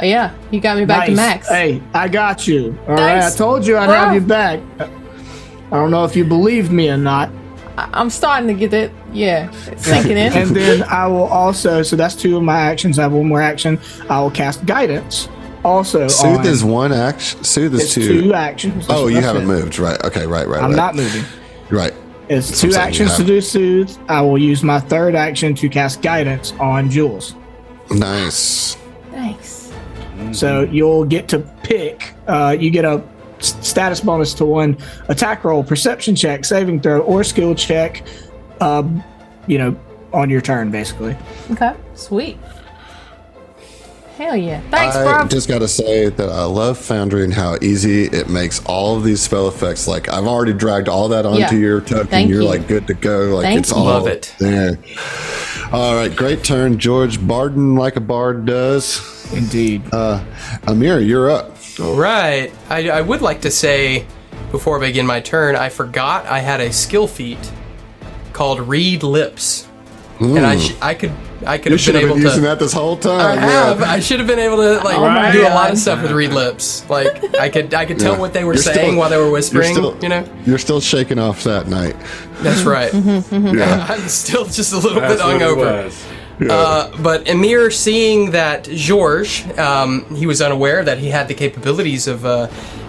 Yeah, you got me back to max. Hey, I got you. All right, Thanks, I told you I'd bro. have you back. I don't know if you believed me or not. I'm starting to get it. Yeah, it's sinking in. And then I will also, so that's 2 of my actions. I have 1 more action. I will cast Guidance. Also, Soothe is 1 action. Soothe is it's 2. 2 actions. Oh, you That's haven't it. moved. Right. Okay, right. I'm not moving. Right. It's That's what 2 I'm saying, actions you to have- do Soothe. I will use my third action to cast Guidance on Jules. Nice. Thanks. So you'll get to pick. You get a status bonus to 1 attack roll, perception check, saving throw, or skill check. On your turn, basically. Okay, sweet. Hell yeah. Thanks, I bro. just got to say that I love Foundry and how easy it makes all of these spell effects. Like, I've already dragged all that onto your token. Thank You're you. like good to go. Like, Thank it's you. all Love it. there. All right, great turn, George. Barding like a bard does. Indeed. Amir, you're up. All right. I would like to say, before I begin my turn, I forgot I had a skill feat called Read Lips. and I could You have been should have able been using to. that this whole I time. have. I should have been able to like my do a God. lot of stuff with read lips. Like I could tell Yeah. what they were You're saying still- while they were whispering. You're You know, still shaking off that night. that's right. Yeah. I'm still just a little That's bit what it hungover. was. But Emir, seeing that Georges, he was unaware that he had the capabilities of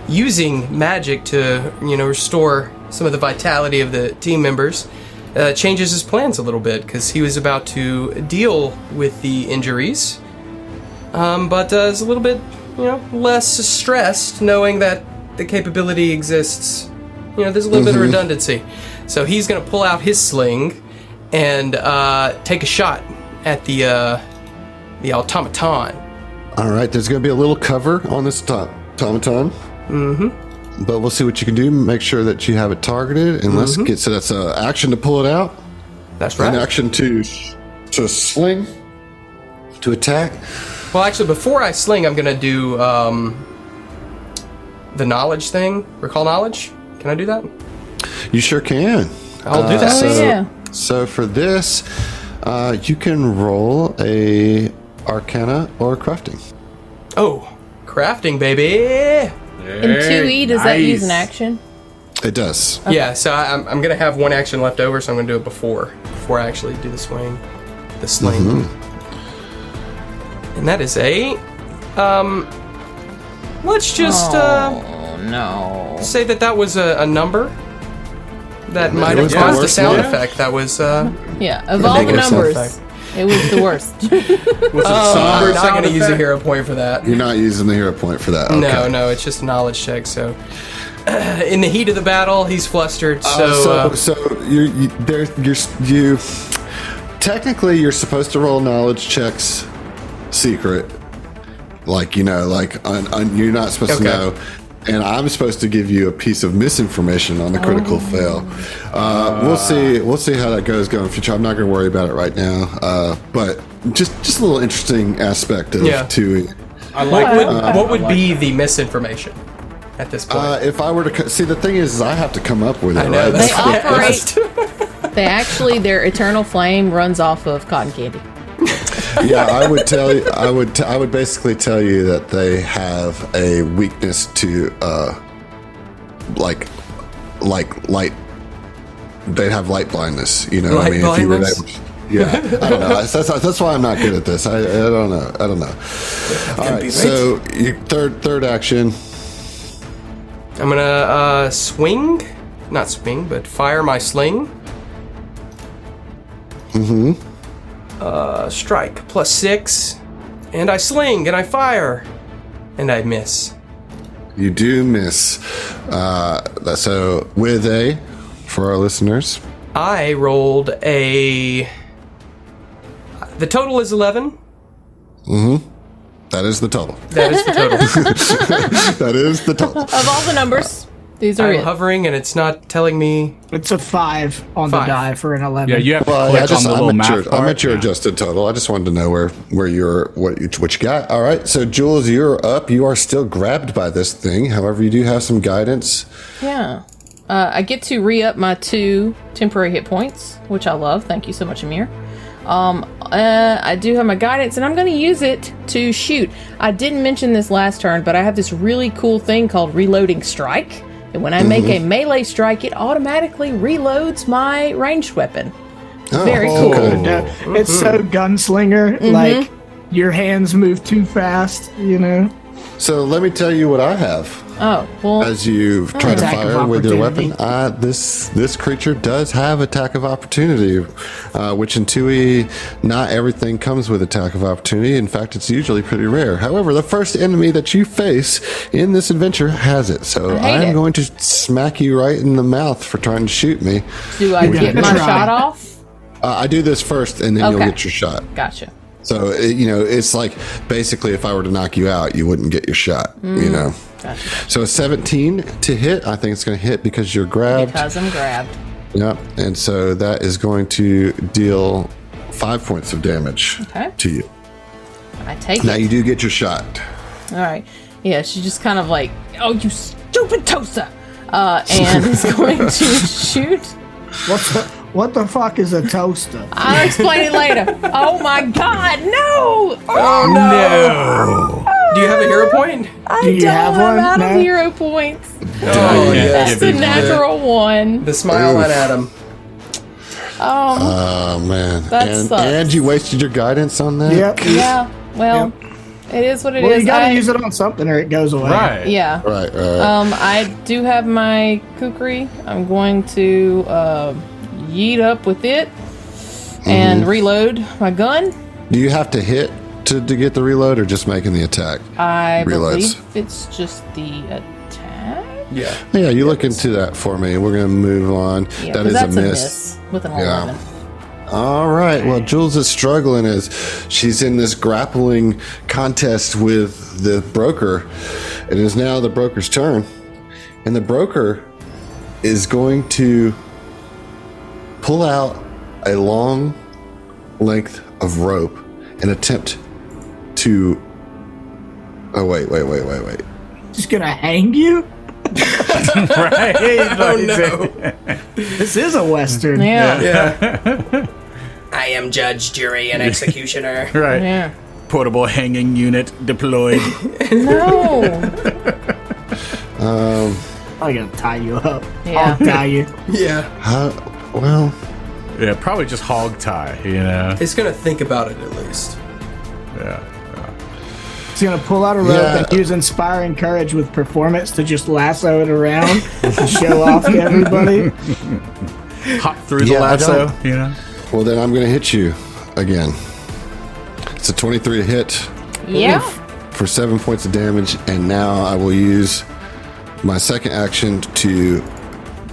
using magic to, restore some of the vitality of the team members, changes his plans a little bit because he was about to deal with the injuries, but is a little bit, less stressed knowing that the capability exists. There's a little bit of redundancy. So he's going to pull out his sling and take a shot at the automaton. All right, there's going to be a little cover on this automaton. But we'll see what you can do. Make sure that you have it targeted, and let's get. So that's an action to pull it out, That's an right. action to sling, to attack. Well, actually, before I sling, I'm going to do the knowledge thing. Recall knowledge? Can I do that? You sure can. I'll do that. Oh, yeah. So for this, you can roll a Arcana or crafting. Oh, crafting, baby! In 2E, does that use an action? It does. Yeah, so I'm going to have one action left over, so I'm going to do it before I actually do the swing. The sling. And that is a... let's just Oh, no. say that was a number that might have was the caused a worst sound one. effect. That was... Yeah, of all the negative sound numbers, effect. it was the worst. Was it I'm somber not sound going to use a effect? hero point for that. You're not using the hero point for that. Okay. No, it's just a knowledge check. So, in the heat of the battle, he's flustered. So you technically you're supposed to roll knowledge checks secret, like you're not supposed to Okay. know, and I'm supposed to give you a piece of misinformation on the critical fail. We'll see how that goes going in the future. I'm not going to worry about it right now, but just a little interesting aspect of Yeah. 2E. I like what would be the misinformation at this point? If I were to see, the thing is I have to come up with it. I know. Right? They That's- operate. They actually, their eternal flame runs off of cotton candy. Yeah, I would tell you. I would basically tell you that they have a weakness to, like light. They have light blindness. You know what I Light mean? If you were blindness? able, yeah, I don't know. That's why I'm not good at this. I don't know. All right, so your third action. I'm gonna not swing, but fire my sling. Strike +6, and I sling and I fire, and I miss. You do miss. So with a, for our listeners, I rolled a. The total is 11. that is the total. That is the total. That is the total. Of all the numbers, these are I'm it. hovering, and it's not telling me. It's a 5 on the 5. die for an 11. Yeah, you have to Well, click on the little I'm math I'm part. at your Yeah. adjusted total. I just wanted to know what you got. All right, so Jules, you're up. You are still grabbed by this thing. However, you do have some guidance. Yeah. I get to re-up my 2 temporary hit points, which I love. Thank you so much, Amir. I do have my guidance, and I'm going to use it to shoot. I didn't mention this last turn, but I have this really cool thing called Reloading Strike. And when I make a melee strike, it automatically reloads my ranged weapon. Very cool. okay. It's so gunslinger. Like your hands move too fast. So let me tell you what I have. Oh, well, As you try to Attack of fire with your weapon, opportunity. this creature does have attack of opportunity, which in 2E, not everything comes with attack of opportunity. In fact, it's usually pretty rare. However, the first enemy that you face in this adventure has it. So hate I'm it. going to smack you right in the mouth for trying to shoot me. do I get my try. shot off? I do this first, and then you'll Okay. get your shot. Gotcha. So, it's like basically if I were to knock you out, you wouldn't get your shot, Gotcha. So a 17 to hit, I think it's going to hit because you're grabbed. Because I'm grabbed. Yep. And so that is going to deal 5 points of damage Okay. to you. I take Now it. you do get your shot. All right. Yeah, she's just kind of like, oh, you stupid Tosa. And is going to shoot. What the fuck is a toaster? I'll explain it later. Oh my god, no! No. Do you have a hero point? I Do you don't have have one, out Matt? of hero points. Oh, Yeah. That's the natural one. The smile on Adam. Oh man. That and, sucks. and you wasted your guidance on that? Yep. Yeah, well, it is what it is. Well, you gotta use it on something or it goes away. Right. Yeah. Right. I do have my kukri. I'm going to yeet up with it and reload my gun. Do you have to hit to get the reload or just making the attack? I Reloads. believe it's just the attack. Yeah. Yeah, you look into that for me. We're going to move on. Yeah, That 'cause is that's a miss. with an Yeah. 11. All right. Well, Jules is struggling as she's in this grappling contest with the broker. It is now the broker's turn. And the broker is going to pull out a long length of rope and attempt to. Oh, wait. Just gonna hang you? Right. Oh no. This is a Western. Yeah. Yeah. I am judge, jury, and executioner. Right. Yeah. Portable hanging unit deployed. No. I'm gonna tie you up. Yeah. I'll tie you. Yeah. Well, Yeah, probably just hog tie, you know? It's gonna think about it at least. Yeah. He's gonna pull out a rope Yeah. and use inspiring courage with performance to just lasso it around and show off to everybody. Hop through the Yeah, I lasso, don't- you know? well, then I'm going to hit you again. It's a 23 to hit Yeah. for 7 points of damage, and now I will use my second action to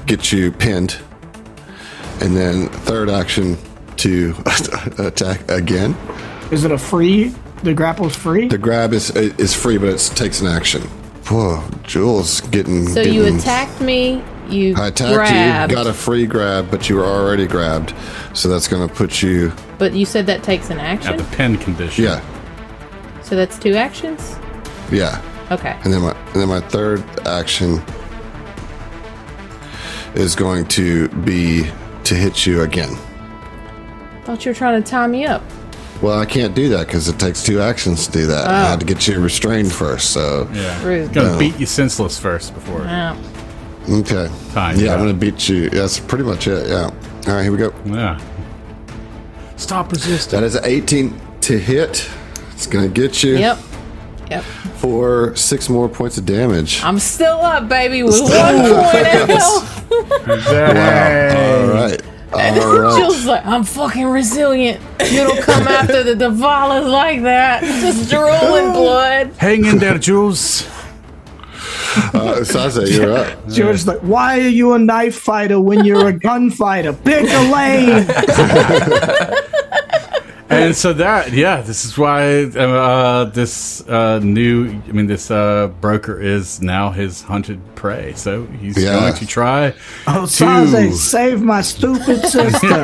get you pinned, and then third action to attack again. Is it a free? The grapple's free? The grab is free, but it takes an action. Whoa, Jules getting. So you getting- attacked me. You I attacked grabbed, you, got a free grab, but you were already grabbed, so that's going to put you. but you said that takes an At action. the pin condition. Yeah, So that's 2 actions. yeah. Okay. And then my third action is going to be to hit you again. Thought you were trying to tie me up. Well, I can't do that because it takes 2 actions to do that. I had to get you restrained first. So Yeah. Rude. Gonna beat you senseless first before Yeah. okay, time. yeah, I'm gonna beat you. That's pretty much it. Yeah. All right, here we go. Yeah. Stop resisting. That is 18 to hit. It's gonna get you Yep. Yep. for 6 more points of damage. I'm still up, baby, with 1 point of health. All right. All right. Jill's like, I'm fucking resilient. You don't come after the Davalas like that. Just drooling blood. Hang in there, Jules. Saze, you're up. George's like, why are you a knife fighter when you're a gunfighter? Pick a lane. And so this is why this broker is now his hunted prey. So he's Yeah. going to try Oh, to. Saze, save my stupid sister.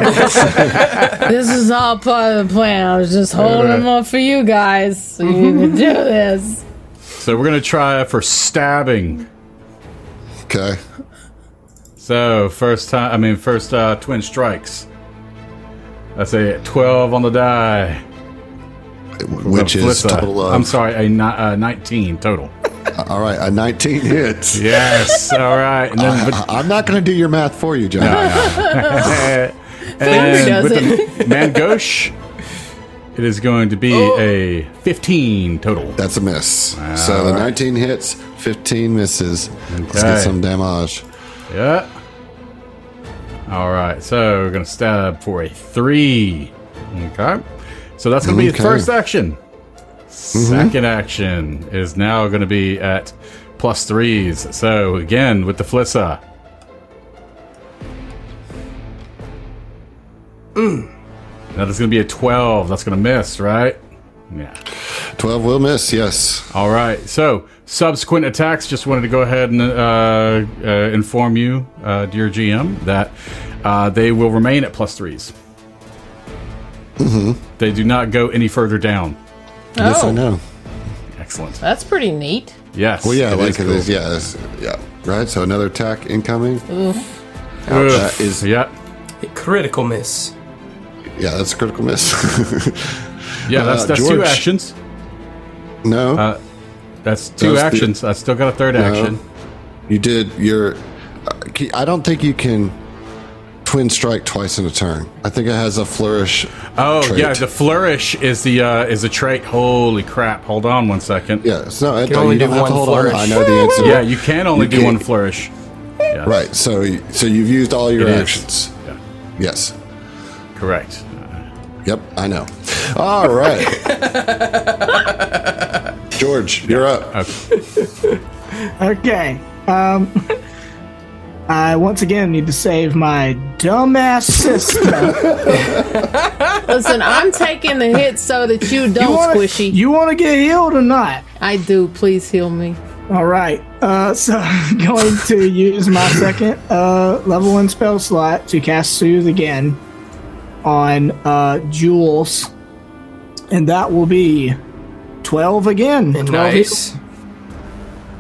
This is all part of the plan. I was just holding them up for you guys so you can do this. So we're going to try for stabbing. Okay. So first twin strikes. That's a 12 on the die. Which is Flissa. total of. I'm sorry, a 19 total. All right, a 19 hits. Yes, all right. And then I'm not going to do your math for you, John. and does with it. the Mangosh, it is going to be a 15 total. That's a miss. So the 19 hits, 15 misses. Let's Okay. get some damage. Yeah. All right, so we're going to stab for a 3. Okay. So that's going to be the Okay. first action. Second action is now going to be at +3s. So again, with the Flissa. Now there's going to be a 12. That's going to miss, right? Yeah. 12 will miss, yes. All right. So subsequent attacks. Just wanted to go ahead and inform you, dear GM, that they will remain at +3s. They do not go any further down. Yes, I know. Excellent. That's pretty neat. Yes. Well, yeah, like cool. it is. Yeah, yeah. Right. So another attack incoming. Oof. That is Yeah. Critical miss. Yeah, that's a critical miss. Yeah, that's George. 2 actions. No, That's 2 actions. I still got a third action. you did your. I don't think you can twin strike twice in a turn. I think it has a flourish. Oh trait. yeah, the flourish is a trait. Holy crap! Hold on 1 second. Yeah, it's no. can only you don't do have one to hold flourish. on. I know the answer. Yeah, you can only do can't- 1 flourish. Yes. Right. So you've used all your It is. actions. Yeah, Yes. correct. Yep. I know. All right. George, you're up. Okay. I once again need to save my dumbass sister. Listen, I'm taking the hit so that you don't, Squishy. You want to get healed or not? I do. Please heal me. All right. So I'm going to use my second level 1 spell slot to cast Soothe again on Jules. And that will be 12 again. 12 Nice.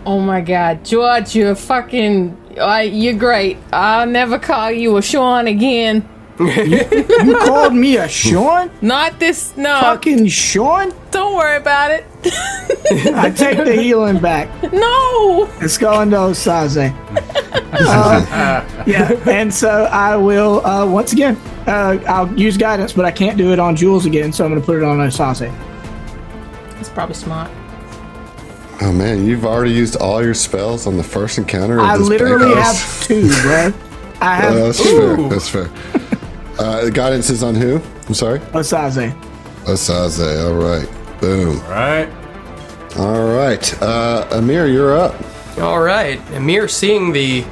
Oh my God, George, you're fucking. You're great. I'll never call you a Sean again. You called me a Sean? Not this. No. Fucking Sean? Don't worry about it. I take the healing back. No. It's going to Osaze. Yeah, and so I will, once again, I'll use guidance, but I can't do it on Jules again, so I'm going to put it on Osaze. That's probably smart. Oh man, you've already used all your spells on the first encounter. Of I this literally bankhouse? have 2, bro. I have That's fair. That's fair. The guidance is on who? I'm sorry. Osaze. Osaze. All right. Boom. All right. All right. Amir, you're up. All right. Amir, seeing the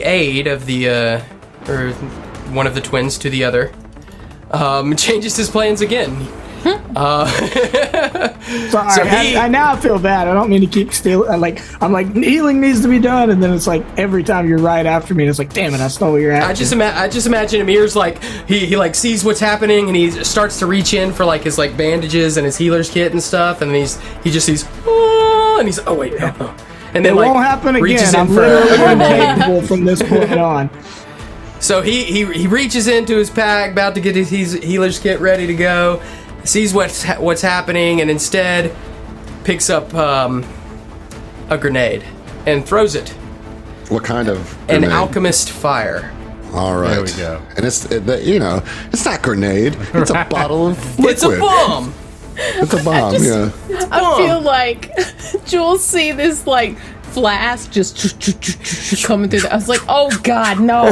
aid of the or one of the twins to the other, changes his plans again. Sorry, So he- I now feel bad. I don't mean to keep stealing. I'm like, healing needs to be done, and then it's like every time you're right after me, it's like, damn it, I stole your action. I just imagine Amir's like he like sees what's happening and he starts to reach in for like his like bandages and his healer's kit and stuff, and then he just sees and he's wait no. And then It won't happen reaches again. in I'm for literally a grenade. incapable from this point on. So he reaches into his pack, about to get his healer's kit ready to go, sees what's happening, and instead picks up a grenade and throws it. What kind of An grenade? alchemist fire. All right. There we go. And it's not grenade. It's a bottle of liquid. It's a bomb. It's a bomb. Yeah. I feel like Jules see this like flask just coming through. I was like, oh God, no.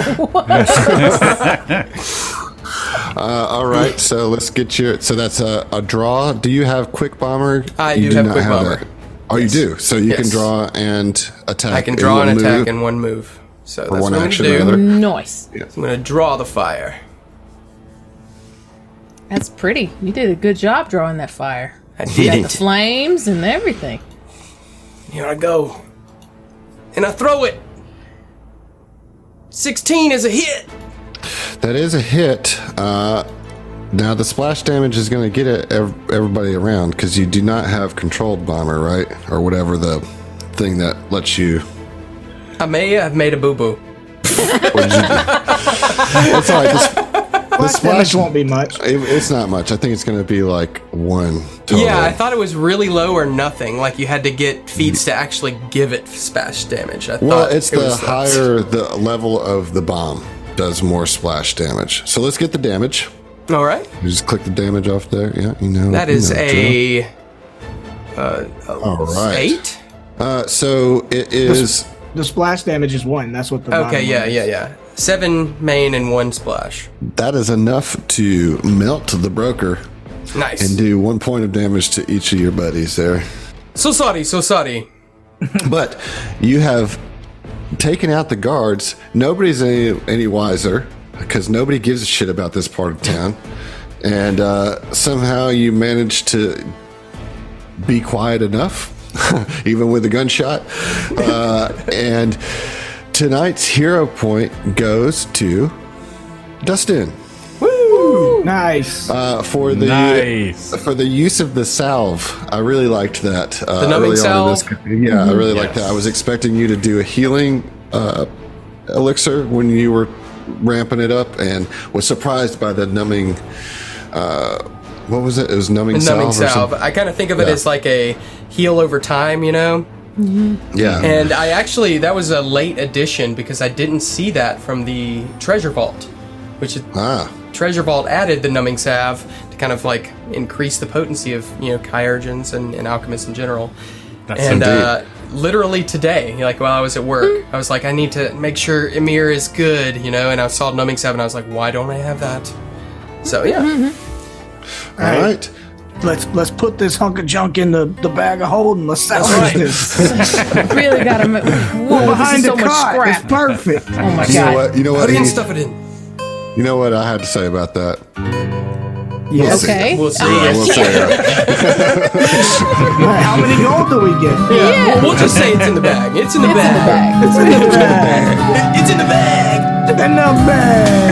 All right. So let's get you. So that's a draw. Do you have quick bomber? I You do have not quick bomber. that. Oh, you do. So you can Yes. draw and attack. I can in draw one and attack move. in one move. So that's one what I'm action, going to do. rather. Nice. I'm going to draw the fire. That's pretty. You did a good job drawing that fire. I You got the didn't. flames and everything. Here I go. And I throw it. 16 is a hit. That is a hit. Now the splash damage is going to get it everybody around because you do not have controlled bomber, right? Or whatever the thing that lets you. I may have made a boo-boo. What did you do? It's all right. The Splash splash won't be much. It's not much. I think it's going to be like 1 total. Yeah, I thought it was really low or nothing. Like you had to get feats to actually give it splash damage. I Well, thought it's it the was that. higher the level of the bomb does more splash damage. So let's get the damage. All right. You just click the damage off there. Yeah, you know. That you is know, a All right. 8. So it is. The splash damage is 1. That's what the Okay, bottom yeah, one is. yeah. 7 main and 1 splash. That is enough to melt the broker Nice. and do 1 point of damage to each of your buddies there. So sorry. But you have taken out the guards. Nobody's any wiser because nobody gives a shit about this part of town. And somehow you managed to be quiet enough, even with a gunshot. And tonight's hero point goes to Dustin. Nice. For the Nice. for the use of the salve. I really liked that. The numbing salve? Yeah, I really liked Yes. that. I was expecting you to do a healing elixir when you were ramping it up, and was surprised by the numbing. What was it? It was numbing salve. Numbing or salve. something? I kind of think of it as like a heal over time, you know. Yeah. And I actually, that was a late addition because I didn't see that from the Treasure Vault, which is Treasure Vault added the numbing salve to kind of like increase the potency of, you know, Kyurgens and alchemists in general. And literally today, like while I was at work, I was like, I need to make sure Emir is good, you know, and I saw numbing salve and I was like, why don't I have that? So yeah. All right. Let's put this hunk of junk in the bag of holding. Let's salvage this. Really got to. Whoa, Behind this the is so much cot. scrap. It's perfect. Oh my You know god. what? You know How what? do you Heath? stuff it in? You know what I had to say about that? Yes. Okay. We'll see. We'll say it. How many gold do we get? Yeah. We'll just say it's in the bag. It's in the It's in the bag. bag. It's in the bag. It's in the bag. In the bag.